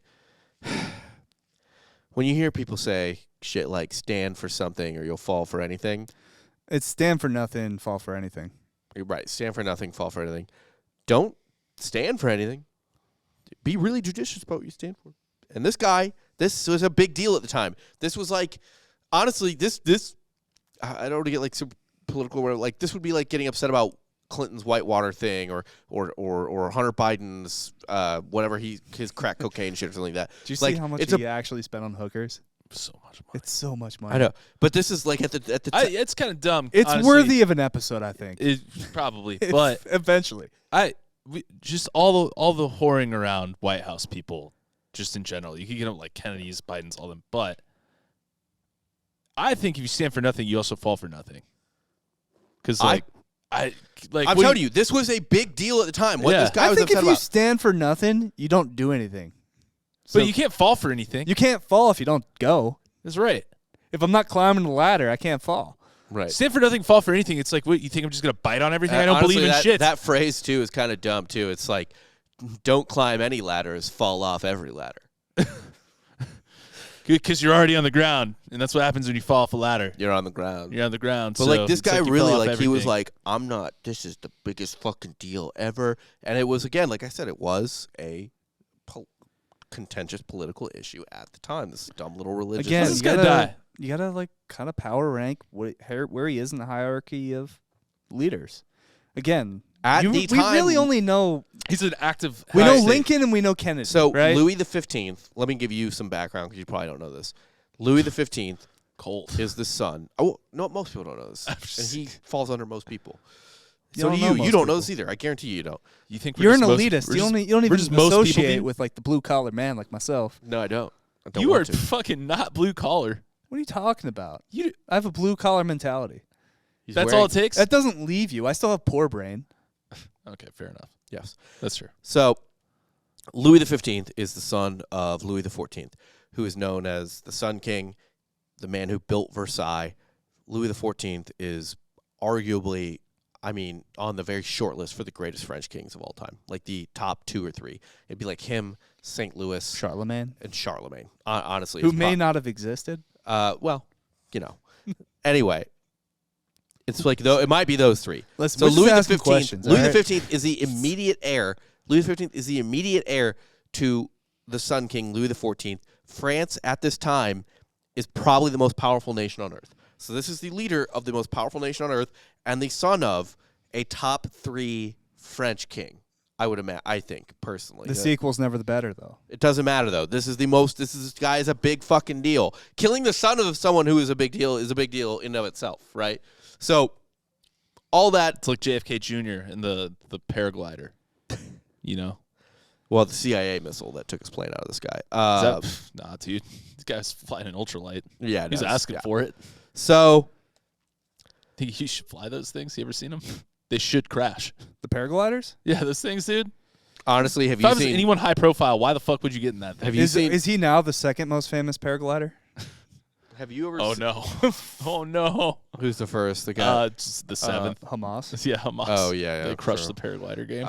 When you hear people say shit like "stand for something" or "you'll fall for anything," It's stand for nothing, fall for anything. you're right. Stand for nothing, fall for anything. Don't stand for anything. Be really judicious about what you stand for. And this guy, this was a big deal at the time. This was like, honestly, this I don't want to get like super political. Where like this would be like getting upset about Clinton's Whitewater thing or Hunter Biden's whatever his crack cocaine shit or something like that. Do you Like, see how much it's he actually spent on hookers? So much money. It's so much money. I know, but this is like at the It's kind of dumb. It's honestly. worthy of an episode, I think. Probably, but Eventually. just all the whoring around White House people, just in general. You could get them like Kennedy's, Biden's, all them. But I think if you stand for nothing, you also fall for nothing. Because I'm telling you, this was a big deal at the time. What Yeah. this guy I was think upset if you about. stand for nothing, you don't do anything. But So you can't fall for anything. you can't fall if you don't go. That's right. If I'm not climbing the ladder, I can't fall. Right. Stand for nothing, fall for anything. It's like, what, you think I'm just going to bite on everything? I don't Honestly, believe in that, shit. That phrase too is kind of dumb too. It's like, don't climb any ladders, fall off every ladder. Because you're already on the ground, and that's what happens when you fall off a ladder. You're on the ground. You're on the ground. But so like this it's guy you really fell off like he was everything. like, I'm not. This is the biggest fucking deal ever. And it was, again, like I said, it was a contentious political issue at the time. This dumb little religious. Again, This you guy gotta, die. you gotta like kind of power rank where he is in the hierarchy of leaders. Again, At the we time- really only know He's an active. we know Right. Lincoln and we know Kennedy. So right? Louis the 15th. Let me give you some background because you probably don't know this. Louis the 15th cold. is the son. Oh no, most people don't know this, and he falls under most people. You So don't do know you. most You don't know people. this either. I guarantee you don't. You think You're an just elitist. we're You just- don't even we're just most people associate being- with like the blue collar man like myself. No, I don't. I don't You are want to. fucking not blue collar. What are you talking about? You. I have a blue collar mentality. He's That's wearing- all it takes. That doesn't leave you. I still have poor brain. Okay, fair enough. Yes. That's true. So Louis XV is the son of Louis XIV, who is known as the Sun King, the man who built Versailles. Louis XIV is arguably, on the very short list for the greatest French kings of all time, like the top 2 or 3. It'd be like him, St. Louis, Charlemagne, and Charlemagne. Honestly, who may not have existed. Well, Anyway, it's like it might be those 3. Listen, so Louis XV, Louis XV is the immediate heir. Louis XV is the immediate heir to the Sun King, Louis XIV. France at this time is probably the most powerful nation on earth. So this is the leader of the most powerful nation on earth and the son of a top 3 French king. I think personally. The sequel's never the better though. It doesn't matter though. This guy is a big fucking deal. Killing the son of someone who is a big deal in and of itself, right? So all that. It's like JFK Jr. and the paraglider. Well, the CIA missile that took his plane out of the sky. Nah, dude. This guy's flying an ultralight. Yeah, he's asking for it. So, think you should fly those things? You ever seen them? They should crash. The paragliders? Yeah, those things, dude. Honestly, have if you I was seen anyone high profile? Why the fuck would you get in that thing? Have you seen? Is he now the second most famous paraglider? Have you ever? Oh no! Oh no! Who's the first? The guy. Just the 7th. Hamas. Yeah, Hamas. Oh yeah, They crushed the paraglider game.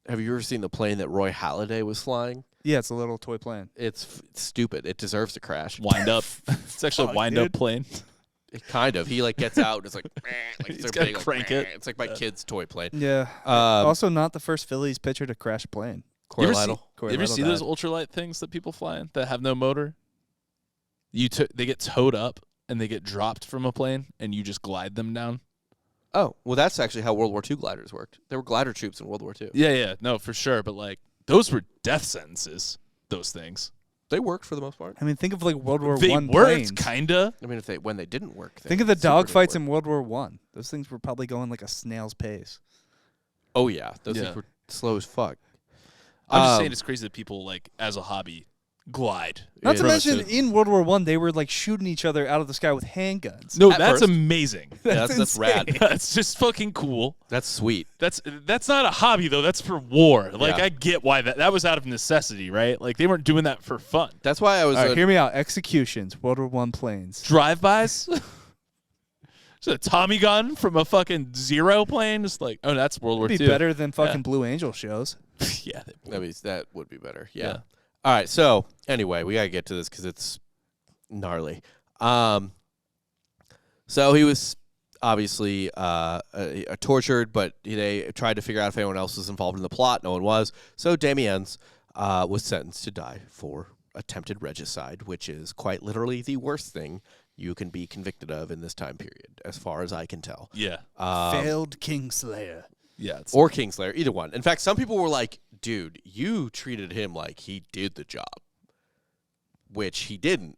Have you ever seen the plane that Roy Halladay was flying? Yeah, it's a little toy plane. It's stupid. It deserves to crash. Wind up. It's actually a wind up plane. It kind of. He gets out and it's like, he's got to crank it. It's like my kid's toy plane. Yeah. Also, not the first Phillies pitcher to crash a plane. You ever see those ultralight things that people fly in that have no motor? They get towed up and they get dropped from a plane and you just glide them down. Oh, well, that's actually how World War II gliders worked. There were glider troops in World War II. Yeah, no, for sure. But those were death sentences. Those things. They worked for the most part. Think of World War They I worked, planes. kinda. When they didn't work. Think of the dogfights in World War I. Those things were probably going like a snail's pace. Oh yeah, those things were slow as fuck. I'm just saying it's crazy that people as a hobby glide. Not to mention, in World War I, they were shooting each other out of the sky with handguns. No, that's amazing. That's rad. That's just fucking cool. That's sweet. That's not a hobby though. That's for war. Yeah. I get why that was out of necessity, right? They weren't doing that for fun. That's why I was. All right, hear me out. Executions, World War I planes, drive-bys. So a Tommy gun from a fucking Zero plane, just that's World War II. It'd be better than fucking Blue Angel shows. Yeah, that would be better. Yeah. All right. So anyway, we gotta get to this because it's gnarly. So he was obviously tortured, but they tried to figure out if anyone else was involved in the plot. No one was. So Damiens was sentenced to die for attempted regicide, which is quite literally the worst thing you can be convicted of in this time period, as far as I can tell. Yeah. Failed Kingslayer. Yeah. Or Kingslayer, either one. In fact, some people were like, dude, you treated him like he did the job, which he didn't.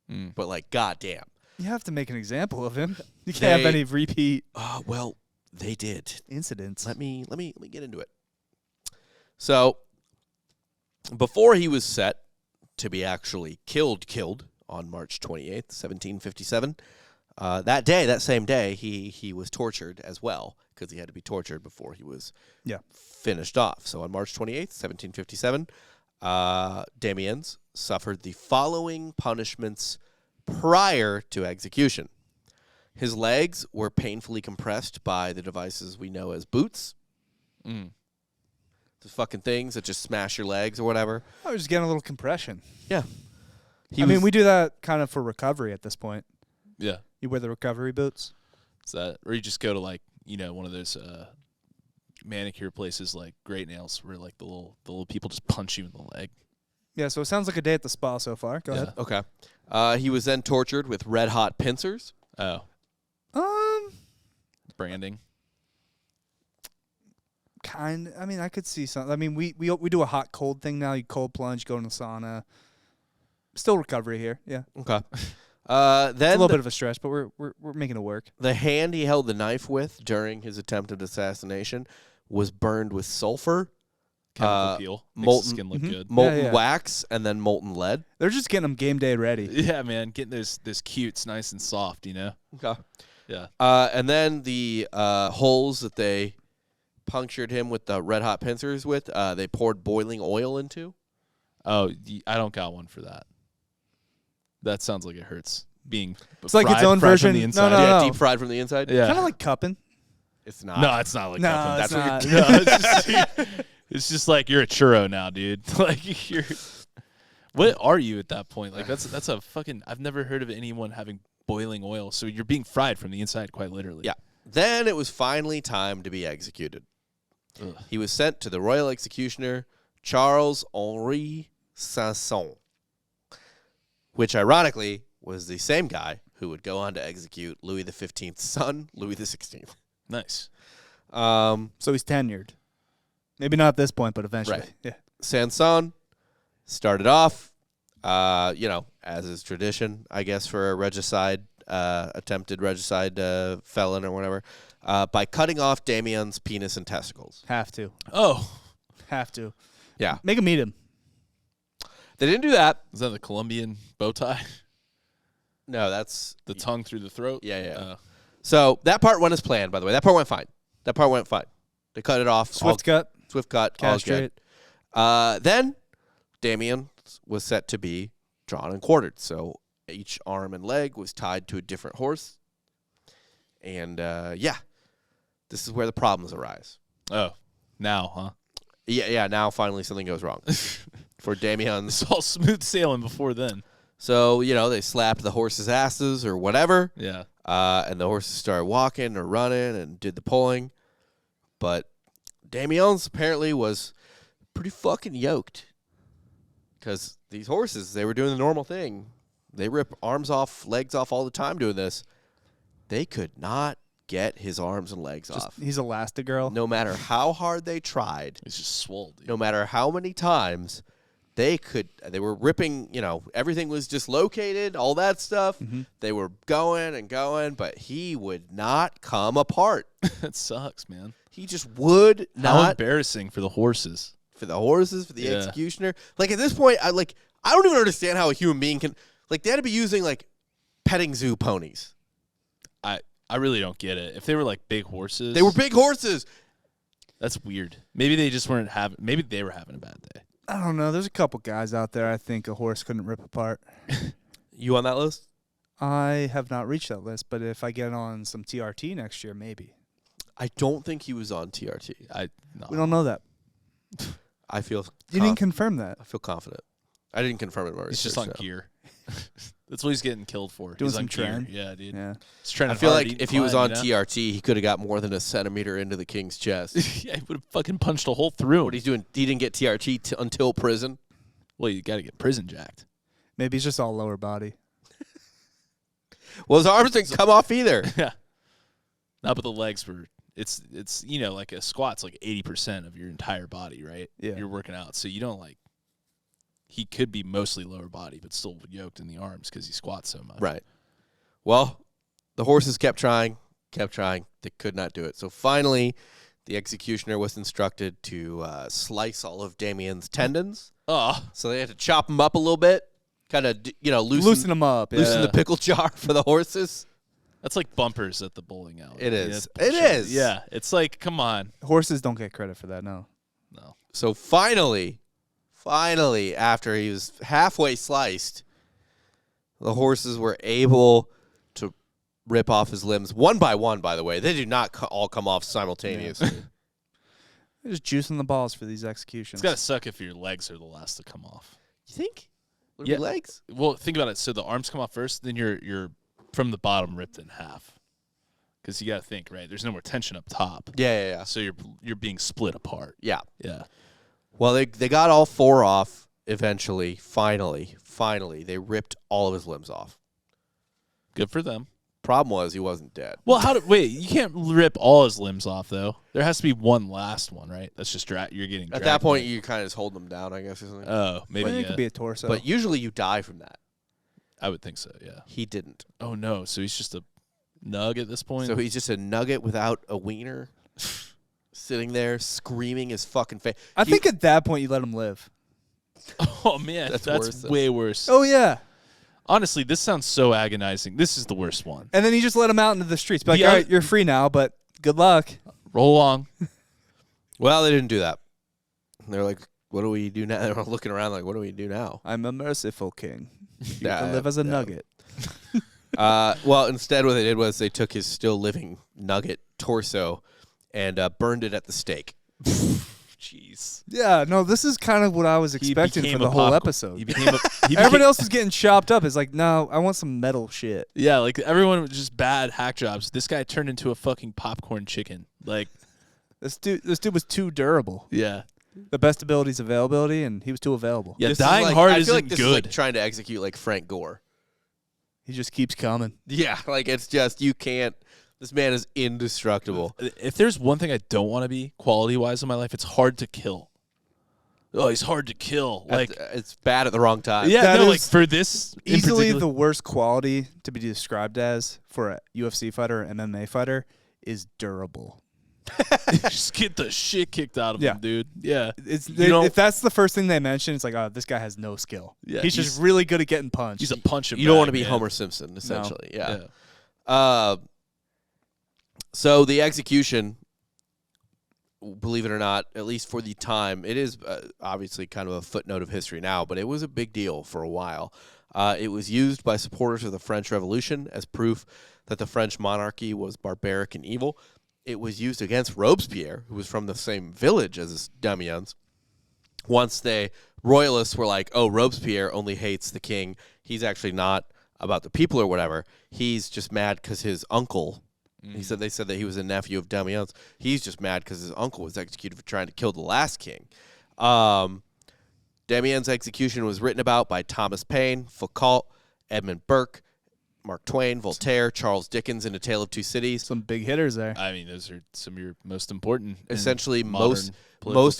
But goddamn. You have to make an example of him. You can't have any repeat. Well, they did incidents. Let me get into it. So, before he was set to be actually killed on March 28th, 1757, that same day, he was tortured as well because he had to be tortured before he was finished off. So on March 28th, 1757, Damiens suffered the following punishments prior to execution. His legs were painfully compressed by the devices we know as boots. The fucking things that just smash your legs or whatever. I was just getting a little compression. Yeah. We do that kind of for recovery at this point. Yeah. You wear the recovery boots. Is that, or you just go to one of those manicure places like Great Nails, where the little people just punch you in the leg. Yeah. So it sounds like a day at the spa so far. Go ahead. Okay. He was then tortured with red hot pincers. Oh. Branding. I could see something. We do a hot cold thing now. You cold plunge, go in the sauna. Still recovery here. Yeah. Okay. Then it's a little bit of a stretch, but we're making it work. The hand he held the knife with during his attempted assassination was burned with sulfur, chemical peel, makes molten the skin look good, molten wax, and then molten lead. They're just getting them game day ready. Yeah, man, getting those cutes nice and soft, Okay. Yeah. And then the holes that they punctured him with the red hot pincers with, they poured boiling oil into. Oh, I don't got one for that. That sounds like it hurts. It's like its own version. From the inside. No. Deep fried from the inside. Yeah. Kind of like cupping. It's not. No, it's not like No, that. it's That's what not. No, it's just like you're a churro now, dude. Like you're. What are you at that point? Like that's a fucking. I've never heard of anyone having boiling oil. So you're being fried from the inside, quite literally. Yeah. Then it was finally time to be executed. Ugh. He was sent to the royal executioner, Charles Henri Sanson, which ironically was the same guy who would go on to execute Louis XV's son, Louis XVI. Nice. So he's tenured. Maybe not at this point, but eventually. Right. Yeah. Sanson started off, as is tradition, I guess, for a regicide, attempted regicide felon or whatever, by cutting off Damien's penis and testicles. Have to. Oh, Have to. Yeah. Make him eat him. They didn't do that. is that the Colombian bow tie? No, that's... The tongue through the throat? Yeah. So that part went as planned, by the way. That part went fine. They cut it off. Swift cut. Swift cut. All good. Castrate. Then Damien was set to be drawn and quartered. So each arm and leg was tied to a different horse. And, this is where the problems arise. Oh, now, huh? Yeah, now finally something goes wrong for Damien's. It's all smooth sailing before then. So, they slapped the horses' asses or whatever. Yeah. And the horses started walking or running and did the pulling. But Damien's apparently was pretty fucking yoked. Because these horses, they were doing the normal thing. They rip arms off, legs off all the time doing this. They could not get his arms and legs off. He's Elastigirl. No matter how hard they tried, He's just swole, dude. no matter how many times, they were ripping, everything was dislocated, all that stuff. Mm-hmm. They were going and going, but he would not come apart. That sucks, man. He just would How not. embarrassing for the horses. For the horses, for the Yeah. executioner. Like, at this point, I don't even understand how a human being can, they had to be using, petting zoo ponies. I really don't get it. If they were like big horses, They were big horses. That's weird. Maybe they just weren't having. Maybe they were having a bad day. I don't know. There's a couple guys out there I think a horse couldn't rip apart. You on that list? I have not reached that list, but if I get on some TRT next year, maybe. I don't think he was on TRT. We don't know that. I feel You didn't confirm that. I feel confident. I didn't confirm it. In my He's just research, on so. gear. That's what he's getting killed for. Doing He's some on gear. trend. Yeah, dude. Yeah. He's trying I to feel hard, like eat, if he was on climb, TRT, he could have got more than a centimeter into the king's chest. yeah, he would have fucking punched a hole through. What he's doing? He didn't get TRT until prison. Well, you got to get prison jacked. Maybe he's just all lower body. Well, his arms didn't come off either. Yeah. Not but the legs were. It's like a squat's like 80% of your entire body, right? Yeah. You're working out, so you don't like. He could be mostly lower body, but still yoked in the arms because he squats so much. Right. Well, the horses kept trying. They could not do it. So finally, the executioner was instructed to slice all of Damien's tendons. Oh, So they had to chop him up a little bit, kind of, Loosen him up. Yeah. loosen the pickle jar for the horses. that's like bumpers at the bowling alley. It Yeah, is. that's It bullshit. is. Yeah, it's like, come on. Horses don't get credit for that, no. No. So finally, after he was halfway sliced, the horses were able to rip off his limbs one by one, by the way. They do not all come off simultaneously. They're just juicing the balls for these executions. It's got to suck if your legs are the last to come off. You think? Would it Yeah. be legs? Well, think about it. So the arms come off first, then you're from the bottom ripped in half. Because you got to think, right? There's no more tension up top. Yeah. So you're being split apart. Yeah. Yeah. Well, they got all four off eventually. Finally, they ripped all of his limbs off. Good for them. Problem was he wasn't dead. Well, wait, you can't rip all his limbs off though. There has to be one last one, right? That's just you're getting At dragged that point, in. you kind of just hold them down, I guess, or something. Oh, maybe Well, it yeah. could be a torso. But usually you die from that. I would think so, yeah. He didn't. Oh no, so he's just a nug at this point? So he's just a nugget without a wiener, sitting there screaming his fucking face. I think at that point you let him live. Oh man, That's that's worse, though. way worse. Oh, yeah. Honestly, this sounds so agonizing. This is the worst one. And then you just let him out into the streets. Be like, The all other- right, you're free now, but good luck. Roll along. Well, they didn't do that. They're like, what do we do now? They're looking around like, what do we do now? I'm a merciful king. You Yeah, can live as a nugget. Well, instead what they did was they took his still living nugget torso and burned it at the stake. Jeez. Yeah, no, this is kind of what I was expecting for the whole episode. Everybody else is getting chopped up. It's like, no, I want some metal shit. Yeah, like everyone was just bad hack jobs. This guy turned into a fucking popcorn chicken. Like this dude was too durable. Yeah. The best ability is availability, and he was too available. Yeah, dying hard I isn't feel like this good. is like trying to execute like Frank Gore. He just keeps coming. Yeah, like it's just you can't. This man is indestructible. If there's one thing I don't want to be quality-wise in my life, it's hard to kill. Oh, he's hard to kill. Like It's bad at the wrong time. yeah, That no, is like for this in Easily particular- the worst quality to be described as for a UFC fighter or MMA fighter is durable. just get the shit kicked out of Yeah. him, dude. Yeah. If that's the first thing they mention, it's like, oh, this guy has no skill. Yeah, he's just really good at getting punched. He's a punch him. You don't want to bag, be man. Homer Simpson, essentially. Yeah. So the execution, believe it or not, at least for the time, it is obviously kind of a footnote of history now, but it was a big deal for a while. It was used by supporters of the French Revolution as proof that the French monarchy was barbaric and evil. It was used against Robespierre, who was from the same village as Damiens. Once the royalists were like, oh, Robespierre only hates the king. He's actually not about the people or whatever. He's just mad because his uncle, they said that he was a nephew of Damiens. He's just mad because his uncle was executed for trying to kill the last king. Damiens' execution was written about by Thomas Paine, Foucault, Edmund Burke, Mark Twain, Voltaire, Charles Dickens in A Tale of Two Cities. Some big hitters there. I mean, those are some of your most important. Essentially, most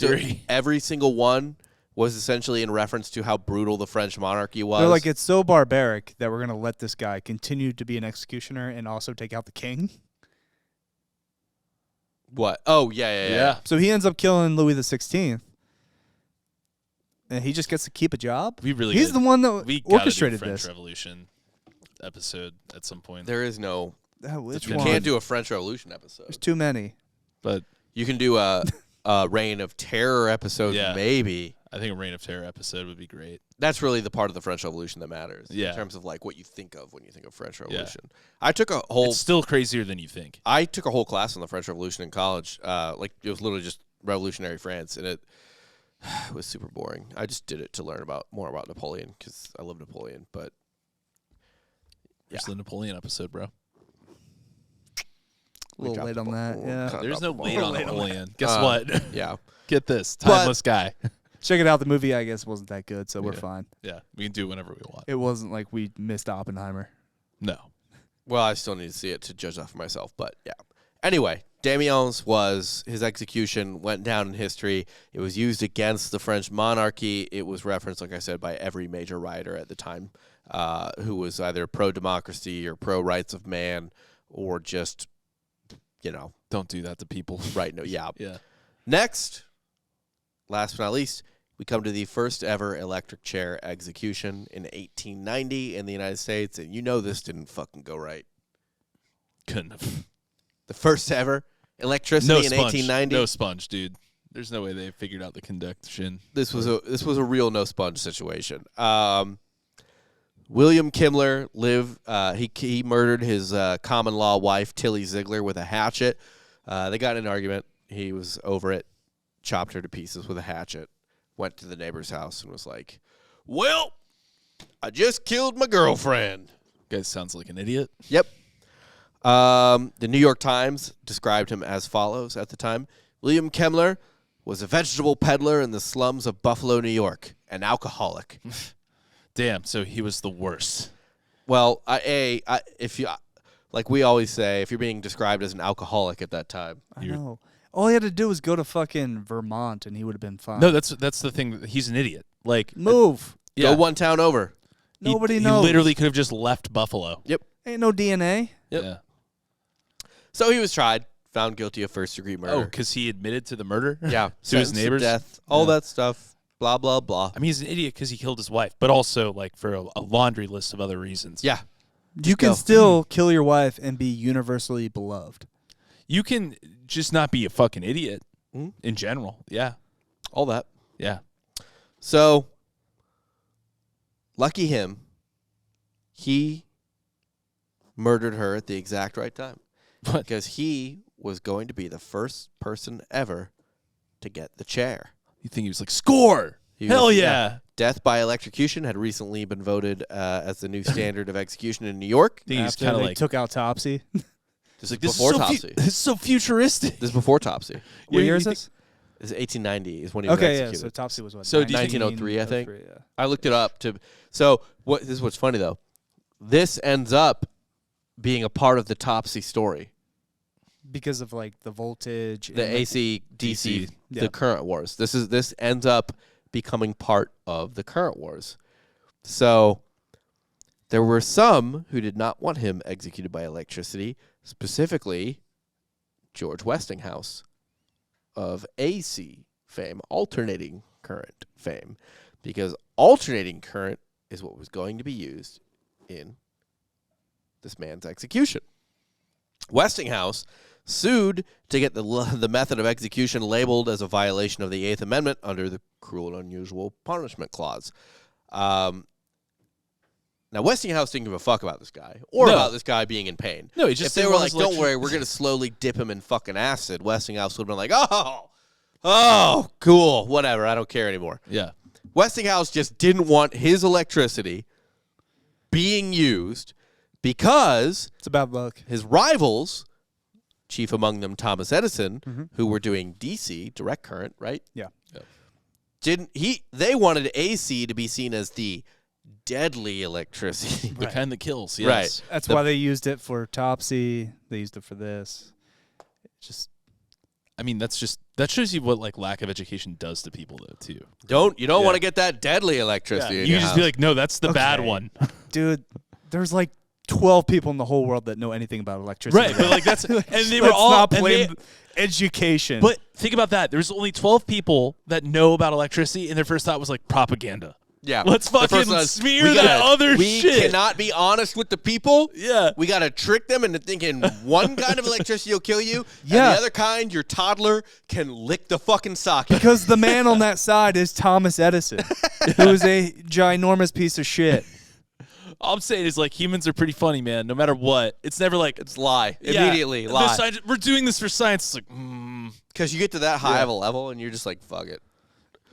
of every single one was essentially in reference to how brutal the French monarchy was. They're like, it's so barbaric that we're going to let this guy continue to be an executioner and also take out the king. What? Oh, yeah. So he ends up killing Louis XVI. And he just gets to keep a job? He's the one that orchestrated French this. Revolution episode at some point. There is no... Which you one? can't do a French Revolution episode. There's too many. But you can do a Reign of Terror episode, maybe. I think a Reign of Terror episode would be great. That's really the part of the French Revolution that matters. Yeah. In terms of like what you think of when you think of French Revolution. I took a whole... It's still crazier than you think. I took a whole class on the French Revolution in college. Like it was literally just Revolutionary France, and it was super boring. I just did it to learn more about Napoleon because I love Napoleon. But There's the Napoleon episode, bro. A little late on that, yeah. There's no late on Napoleon. Guess what? Yeah. Get this. Timeless guy. Check it out. The movie, I guess, wasn't that good, so we're fine. Yeah. We can do it whenever we want. It wasn't like we missed Oppenheimer. No. Well, I still need to see it to judge that for myself, but yeah. Anyway, Damiens his execution went down in history. It was used against the French monarchy. It was referenced, like I said, by every major writer at the time who was either pro-democracy or pro-rights of man or just, Don't do that to people. Right. No. Yeah. Yeah. Next, last but not least, we come to the first ever electric chair execution in 1890 in the United States. And this didn't fucking go right. Couldn't have. The first ever electricity in 1890. No sponge, dude. There's no way they figured out the conduction. This was a real no sponge situation. William Kimmler lived. He murdered his common law wife Tilly Ziegler with a hatchet. They got in an argument. He was over it. Chopped her to pieces with a hatchet. Went to the neighbor's house and was like, "Well, I just killed my girlfriend." Guy sounds like an idiot. Yep. The New York Times described him as follows at the time: William Kimmler was a vegetable peddler in the slums of Buffalo, New York, an alcoholic. Damn, so he was the worst. Well, if you, like we always say, if you're being described as an alcoholic at that time, I know. All he had to do was go to fucking Vermont, and he would have been fine. No, that's the thing. He's an idiot. Like, move. Go one town over. Nobody knows. He literally could have just left Buffalo. Yep. Ain't no DNA. Yep. Yeah. So he was tried, found guilty of first-degree murder. Oh, because he admitted to the murder? Yeah. To his neighbors? Death, all that stuff. Blah, blah, blah. I mean, he's an idiot because he killed his wife, but also like for a laundry list of other reasons. Yeah. You can still kill your wife and be universally beloved. You can just not be a fucking idiot. in general. Yeah. All that. Yeah. So, lucky him, he murdered her at the exact right time. What? Because he was going to be the first person ever to get the chair. You think he was like, score? Hell yeah. Death by electrocution had recently been voted as the new standard of execution in New York. I think he's After kind of they like, took autopsy. This is before Topsy. This is so futuristic. This is before Topsy. What year you is think- this? This is 1890 is when he was Okay, yeah. executed. So Topsy was what? So do you think- 1903, I think. 1903, yeah. I looked it up to. So this is what's funny though. This ends up being a part of the Topsy story. Because of like the voltage, The and, like, AC DC, Yeah. the current wars. This ends up becoming part of the current wars. So there were some who did not want him executed by electricity, specifically George Westinghouse of AC fame, alternating current fame, because alternating current is what was going to be used in this man's execution. Westinghouse sued to get the method of execution labeled as a violation of the Eighth Amendment under the Cruel and Unusual Punishment Clause. Now, Westinghouse didn't give a fuck about this guy or about this guy being in pain. No, he just if they didn't were want like, his don't worry, we're going to slowly dip him in fucking acid, Westinghouse would have been like, oh, cool, whatever, I don't care anymore. Yeah. Westinghouse just didn't want his electricity being used because It's about luck. his rivals, chief among them Thomas Edison, who were doing DC, direct current, right? Yeah. They wanted AC to be seen as the deadly electricity. The kind that kills. Right. Yes. That's why they used it for Topsy. They used it for this. Just I mean, that shows you what like lack of education does to people though too. You don't want to get that deadly electricity. in You your just house. be like, no, that's the bad Okay. one. dude, there's like 12 people in the whole world that know anything about electricity. Right, but like that's and they were Let's all not and blame they- education. But think about that. There's only 12 people that know about electricity, and their first thought was like propaganda. Yeah. Let's The first fucking one is, smear we that gotta- other we shit. cannot be honest with the people. Yeah. We got to trick them into thinking one kind of electricity will kill you, Yeah. and the other kind, your toddler, can lick the fucking socket. because the man on that side is Thomas Edison, who is a ginormous piece of shit. All I'm saying is like humans are pretty funny, man. No matter what, it's never like It's lie. yeah, Immediately the lie. science- we're doing this for science. It's like Because you get to that high of a level, and you're just like, fuck it.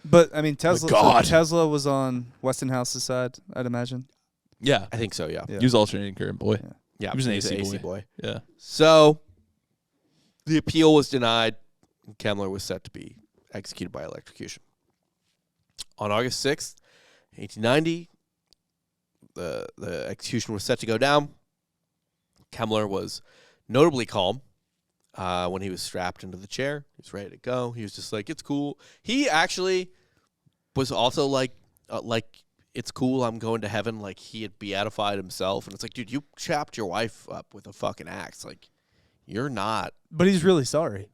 But I mean, Tesla. God. So Tesla was on Westinghouse's side, I'd imagine. yeah. I think so, yeah. Yeah. He was alternating current boy. Yeah, He was an he's AC boy. Yeah. So the appeal was denied, and Kemmler was set to be executed by electrocution. On August 6th, 1890, the execution was set to go down. Kemmler was notably calm when he was strapped into the chair. He was ready to go. He was just like, it's cool. He actually was also like, it's cool, I'm going to heaven. Like, he had beatified himself. And it's like, dude, you chopped your wife up with a fucking axe. Like, you're not. But he's really sorry.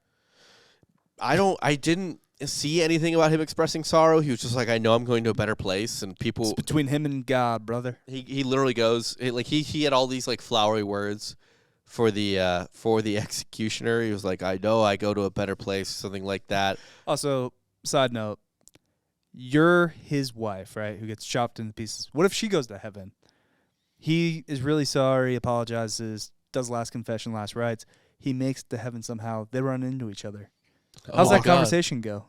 I didn't see anything about him expressing sorrow. He was just like, I know I'm going to a better place. And people, It's between him and God, brother. he literally goes, he had all these like flowery words for the executioner. He was like, I know I go to a better place, something like that. Also, side note, you're his wife, right, who gets chopped into pieces. What if she goes to heaven? He is really sorry, apologizes, does last confession, last rites. He makes it to heaven somehow. They run into each other. How's Oh my that God. conversation go?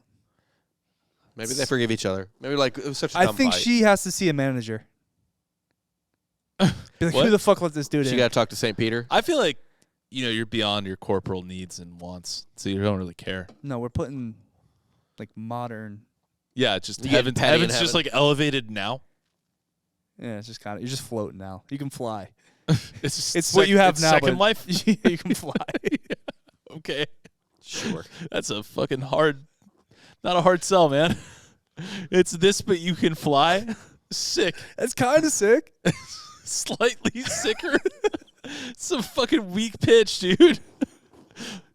Maybe they forgive each other. Maybe like it was such a I dumb think fight. she has to see a manager. Be like, What? who the fuck let this dude She in? got to talk to St. Peter. I feel like you're beyond your corporal needs and wants, so you don't really care. No, we're putting like modern. Yeah, just You getting petty in heaven's just heaven? like elevated now. Yeah, it's just kind of you're just floating now. You can fly. It's just It's what you have it's now. Second but life. you can fly. Okay, Sure. that's a fucking hard, not a hard sell, man. It's this, but you can fly. Sick. That's kind of sick. Slightly sicker. Some fucking weak pitch, dude.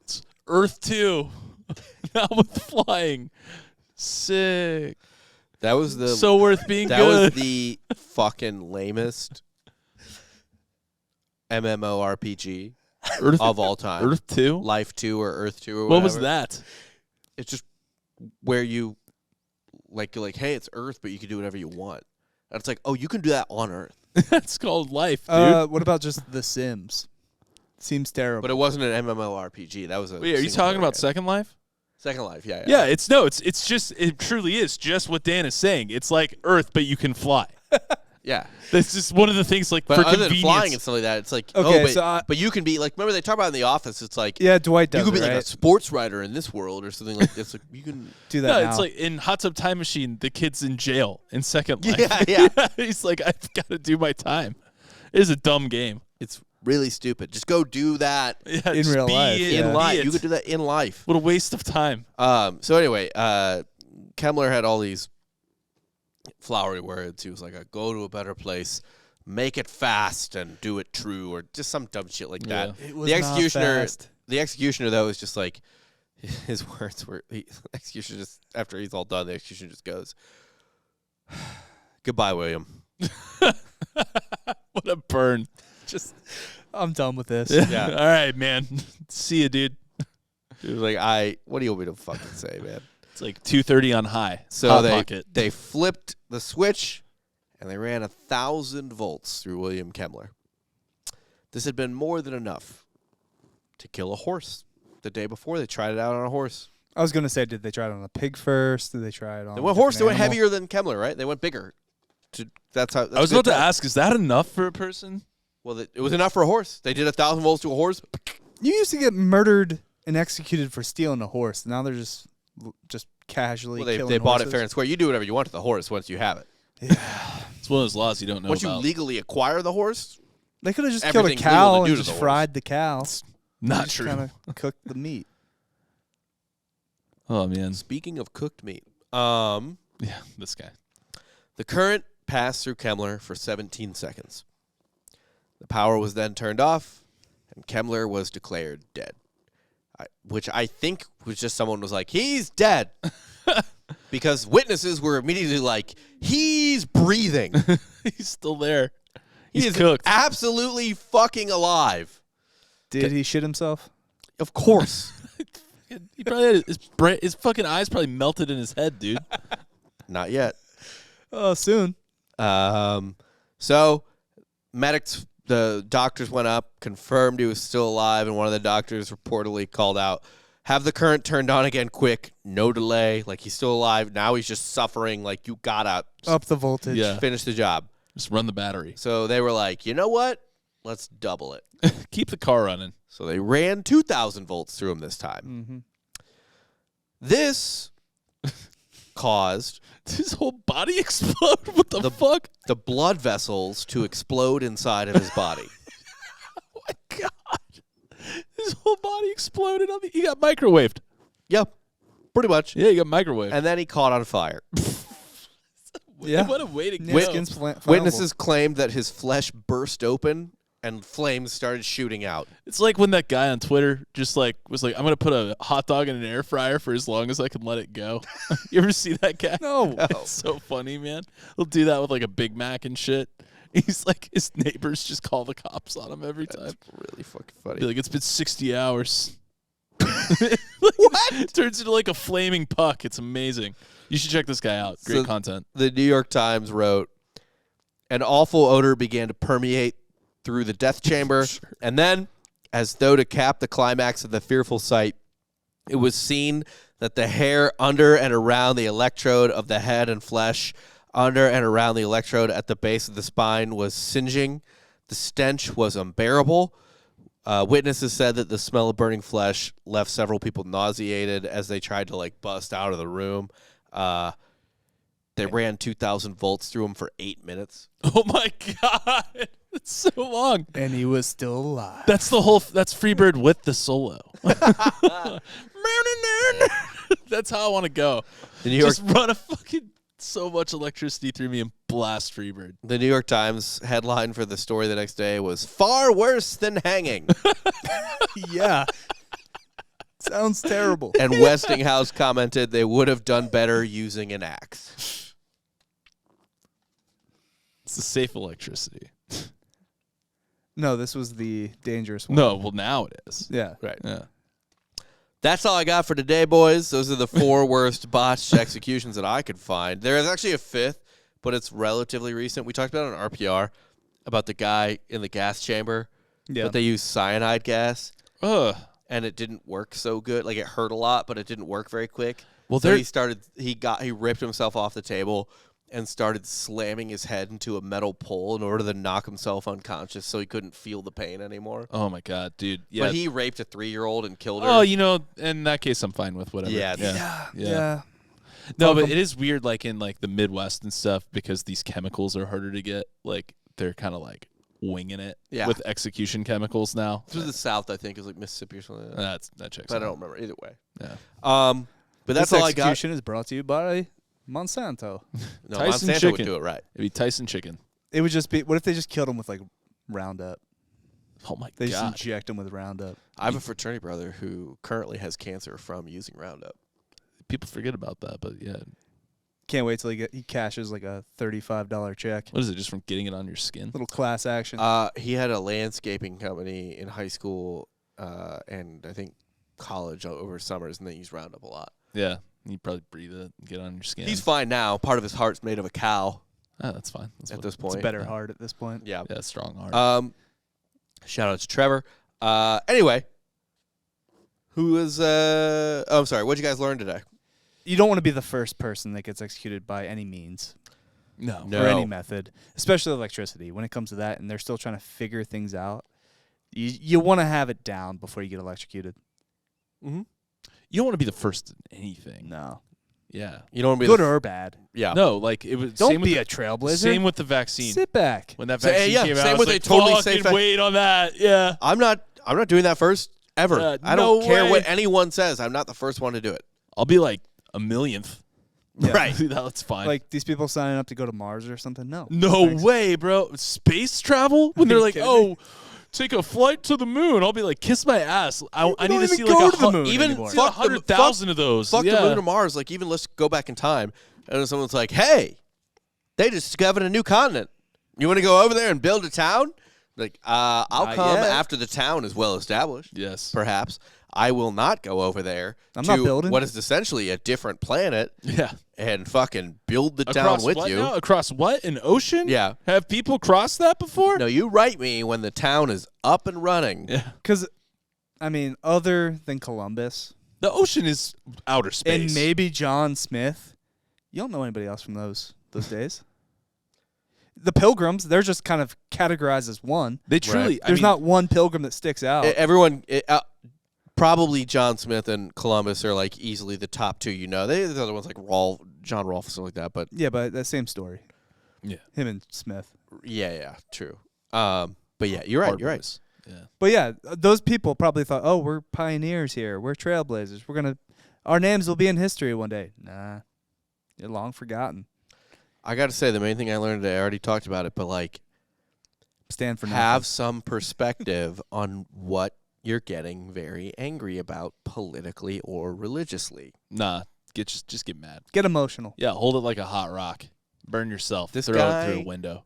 It's Earth 2. Now with flying. Sick. That was the So worth being that good. was the fucking lamest MMORPG Earth of all time. Earth 2? Life 2 or Earth 2 or What was whatever. that? It's just where you you're like, hey, it's Earth, but you can do whatever you want. And it's like, oh, you can do that on Earth. That's called life, dude. What about just The Sims? Seems terrible. But it wasn't an MMORPG. That was a. Wait, are you talking about Second Life? Second Life, yeah. Yeah, it's just it truly is just what Dan is saying. It's like Earth, but you can fly. Yeah. That's just one of the things, like, But for other convenience. than flying and stuff like that, it's like, Okay, but you can be, like, remember they talk about in The Office, it's like, yeah, Dwight does you could be it, like right? a sports writer in this world or something like this. Like, you can do that No, now. it's like in Hot Tub Time Machine, the kid's in jail in Second Life. Yeah. He's like, I've got to do my time. It is a dumb game. It's really stupid. Just go do that Yeah, In just real be life, it, in yeah. life. be You it. could do that in life. What a waste of time. So anyway, Kemmler had all these flowery words. He was like, go to a better place, make it fast, and do it true, or just some dumb shit like that. It was The not executioner, fast. though, is just like, his words were, the executioner just, after he's all done, the executioner just goes, goodbye, William. What a burn. Just, I'm done with this. Yeah. All right, man. See you, dude. He was like, what do you want me to fucking say, man? It's like 2:30 on high. So Hot Pocket. they flipped the switch, and they ran 1,000 volts through William Kemmler. This had been more than enough to kill a horse. The day before, they tried it out on a horse. I was gonna say, did they try it on a pig first? Did they try it on? They a went horse. They different went animal? heavier than Kemmler, right? They went bigger. That's how. I was about to ask, is that enough for a person? Well, it was enough for a horse. They did 1,000 volts to a horse. You used to get murdered and executed for stealing a horse. Now they're just casually. Well, killing they bought it horses. fair and square. You do whatever you want to the horse once you have it. It's one of those laws you don't know Once about. you legally acquire the horse, They could have just killed a Everything legal cow to and do to just the horse. fried the cow. Not true. Kind of cooked the meat. Oh, man. speaking of cooked meat, Yeah, this guy. the current passed through Kemmler for 17 seconds. The power was then turned off, and Kemmler was declared dead. Which I think was just someone was like, he's dead. Because witnesses were immediately like, he's breathing. He's still there. He He's is cooked. absolutely fucking alive. Did he shit himself? Of course. He probably had his fucking eyes probably melted in his head, dude. Not yet. Oh, soon. So medics, the doctors went up, confirmed he was still alive, and one of the doctors reportedly called out, have the current turned on again quick, no delay. Like, he's still alive. Now he's just suffering. Like, you gotta Up the voltage. Yeah. finish the job. Just run the battery. So they were like, you know what? Let's double it. Keep the car running. So they ran 2,000 volts through him this time. Mm-hmm. This caused Did his whole body explode? What the fuck? the blood vessels to explode inside of his body. Oh my god. His whole body exploded on he got microwaved. Yep, pretty much. Yeah, he got microwaved. And then he caught on fire. Yeah. What a way to Yeah, go. skin's flammable. Witnesses claimed that his flesh burst open and flames started shooting out. It's like when that guy on Twitter just like was like, I'm gonna put a hot dog in an air fryer for as long as I can let it go. You ever see that guy? No. It's so funny, man. He'll do that with like a Big Mac and shit. He's like, his neighbors just call the cops on him every time. That's really fucking funny. Be like, it's been 60 hours. What? Turns into like a flaming puck. It's amazing. You should check this guy out. Great So- content. The New York Times wrote, an awful odor began to permeate through the death chamber, and then, as though to cap the climax of the fearful sight, it was seen that the hair under and around the electrode of the head and flesh, under and around the electrode at the base of the spine, was singeing. The stench was unbearable. Witnesses said that the smell of burning flesh left several people nauseated as they tried to like bust out of the room. They ran 2,000 volts through him for 8 minutes. Oh my god, it's so long. And he was still alive. That's the whole. That's Freebird with the solo. That's how I want to go. The New York, Just run a fucking so much electricity through me and blast Freebird. the New York Times headline for the story the next day was "Far worse than hanging," Yeah. Sounds terrible. and Westinghouse commented they would have done better using an axe. It's the safe electricity. No, this was the dangerous one. No, well now it is. Yeah. Right. Yeah. That's all I got for today, boys. Those are the 4 worst botched executions that I could find. There is actually a 5th, but it's relatively recent. We talked about it on RPR about the guy in the gas chamber. Yeah. But they used cyanide gas. Ugh. And it didn't work so good. Like, it hurt a lot, but it didn't work very quick. Well, so he ripped himself off the table and started slamming his head into a metal pole in order to knock himself unconscious so he couldn't feel the pain anymore. Oh, my God, dude. Yeah. But he raped a 3-year-old and killed her. Oh, in that case, I'm fine with whatever. Yeah. No, but it is weird, like, in, like, the Midwest and stuff, because these chemicals are harder to get. Like, they're kind of, like, winging it with execution chemicals now. Through the South, I think, is like Mississippi or something like that. That checks But out. I don't remember. Either way. Yeah. But that's all I got. Execution is brought to you by Monsanto. No, Tyson Monsanto chicken. would do it right. It'd be Tyson chicken. It would just be, what if they just killed him with, like, Roundup? Oh, my They just God. inject him with Roundup. I have a fraternity brother who currently has cancer from using Roundup. People forget about that, but yeah. Can't wait till he cashes like a $35 check. What is it, just from getting it on your skin? Little class action. He had a landscaping company in high school and I think college over summers, and they used Roundup a lot. Yeah. You probably breathe it and get it on your skin. He's fine now. Part of his heart's made of a cow. Oh, that's fine. That's at what- this It's point. a better heart at this point. Yeah. Yeah, strong heart. Shout out to Trevor. Anyway, I'm sorry. What'd you guys learn today? You don't want to be the first person that gets executed by any means no. or any method, especially electricity. When it comes to that and they're still trying to figure things out, you want to have it down before you get electrocuted. Mm-hmm. You don't want to be the first in anything. No. Yeah. You don't want to be Good or bad. Yeah. No, like it was. Don't same be with a trailblazer. Same with the vaccine. Sit back. When that Say- vaccine yeah, came same out, I was with like, a totally fucking safe vac- wait on that. Yeah. I'm not doing that first ever. I don't no care way. what anyone says. I'm not the first one to do it. I'll be like a millionth. Yeah. Right. That's fine. Like these people signing up to go to Mars or something. No. no Thanks. way, bro. Space travel? When they're you like, kidding oh, take a flight to the moon. I'll be like, kiss my ass. I need don't to even see go like to the moon even anymore. see fuck the- 100,000 of those. Fuck yeah. the moon or Mars. Like, even let's go back in time. And then someone's like, hey, they discovered a new continent. You want to go over there and build a town? Like, I'll Not come yet. after the town is well established. Yes. Perhaps. I will not go over there I'm to not building. what is essentially a different planet Yeah. and fucking build the town Across with what you. now? Across what? An ocean? Yeah. Have people crossed that before? No, you write me when the town is up and running. Yeah. Because, I mean, other than Columbus The ocean is outer space. and maybe John Smith, you don't know anybody else from those days. The Pilgrims, they're just kind of categorized as one. They truly. There's not one Pilgrim that sticks out. Everyone, probably John Smith and Columbus are like easily the top two. The other ones like John Rolfe, something like that. But yeah, but that same story. Yeah. Him and Smith. yeah, true. But yeah, you're right. Hard You're right. boys. Yeah. But yeah, those people probably thought, oh, we're pioneers here. We're trailblazers. Our names will be in history one day. Nah, you're long forgotten. I got to say, the main thing I learned today, I already talked about it, but like, Stand for have some perspective on what you're getting very angry about politically or religiously. Nah. Just get mad. Get emotional. Yeah. Hold it like a hot rock. Burn yourself. This Throw guy- it through a window.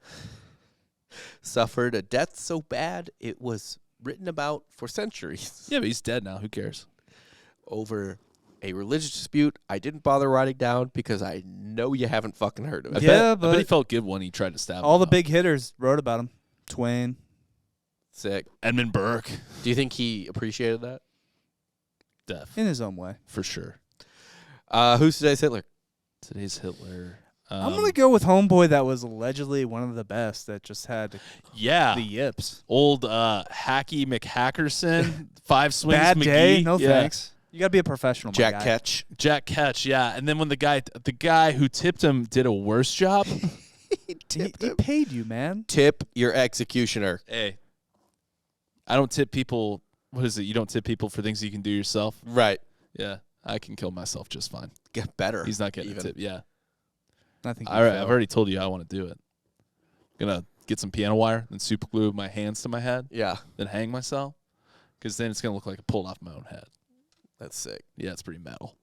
Suffered a death so bad it was written about for centuries. Yeah, but he's dead now. Who cares? Over a religious dispute I didn't bother writing down because I know you haven't fucking heard of it. Yeah, I bet he but felt good when he tried to stab all him the out. big hitters wrote about him. Twain. Sick. Edmund Burke. Do you think he appreciated that? Death. In his own way. For sure. Who's today's Hitler? Today's Hitler. I'm going to go with Homeboy that was allegedly one of the best that just had Yeah. the yips. Old Hacky McHackerson. 5 swings Bad McGee. day? No Yeah. thanks. You got to be a professional, my Jack guy. Ketch. Jack Ketch, yeah. And then when the guy who tipped him did a worse job. He paid you, man. Tip your executioner. Hey. I don't tip people. What is it? You don't tip people for things you can do yourself? Right. Yeah. I can kill myself just fine. Get better. He's not getting even. a tip. Yeah. I think I've already told you I want to do it. Gonna get some piano wire and super glue my hands to my head, Yeah. then hang myself, because then it's gonna look like I pulled off my own head. That's sick. Yeah, it's pretty metal.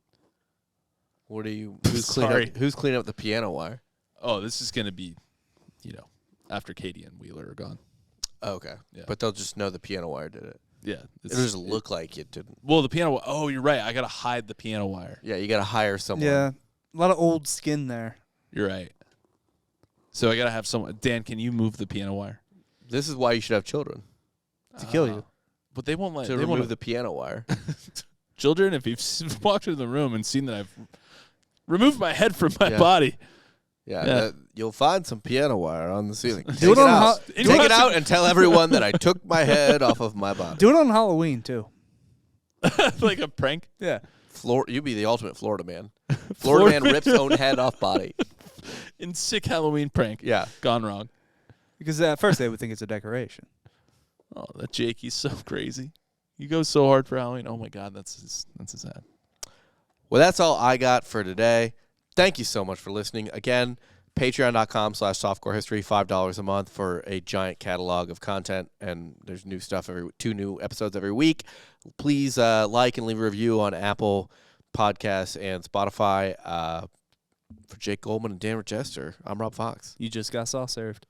Who's Sorry. cleaning up the piano wire? Oh, this is gonna be, after Katie and Wheeler are gone. Oh, okay. Yeah. But they'll just know the piano wire did it. Yeah. It'll just look like it didn't. Well, the piano. Oh, you're right. I gotta hide the piano wire. Yeah, you got to hire someone. Yeah, a lot of old skin there. You're right. So I gotta have someone. Dan, can you move the piano wire This is why you should have children. To kill you. But they won't let. To They remove won't. the piano wire. Children, if you've walked into the room and seen that I've removed my head from my Yeah. body. Yeah. You'll find some piano wire on the ceiling. Do Take it it on out. Take it out and tell everyone that I took my head off of my body. Do it on Halloween too. Like a prank. Yeah. You be the ultimate Florida man. Florida man rips own head off body. In sick Halloween prank. Yeah. Gone wrong. Because at first they would think it's a decoration. Oh, that Jakey's so crazy. He goes so hard for Halloween. Oh my God, that's his ad. Well, that's all I got for today. Thank you so much for listening. Again, patreon.com/softcore history, $5 a month for a giant catalog of content, and there's new stuff 2 new episodes every week. Please like and leave a review on Apple Podcasts and Spotify. For Jake Goldman and Dan Jester, I'm Rob Fox. You just got sauce served.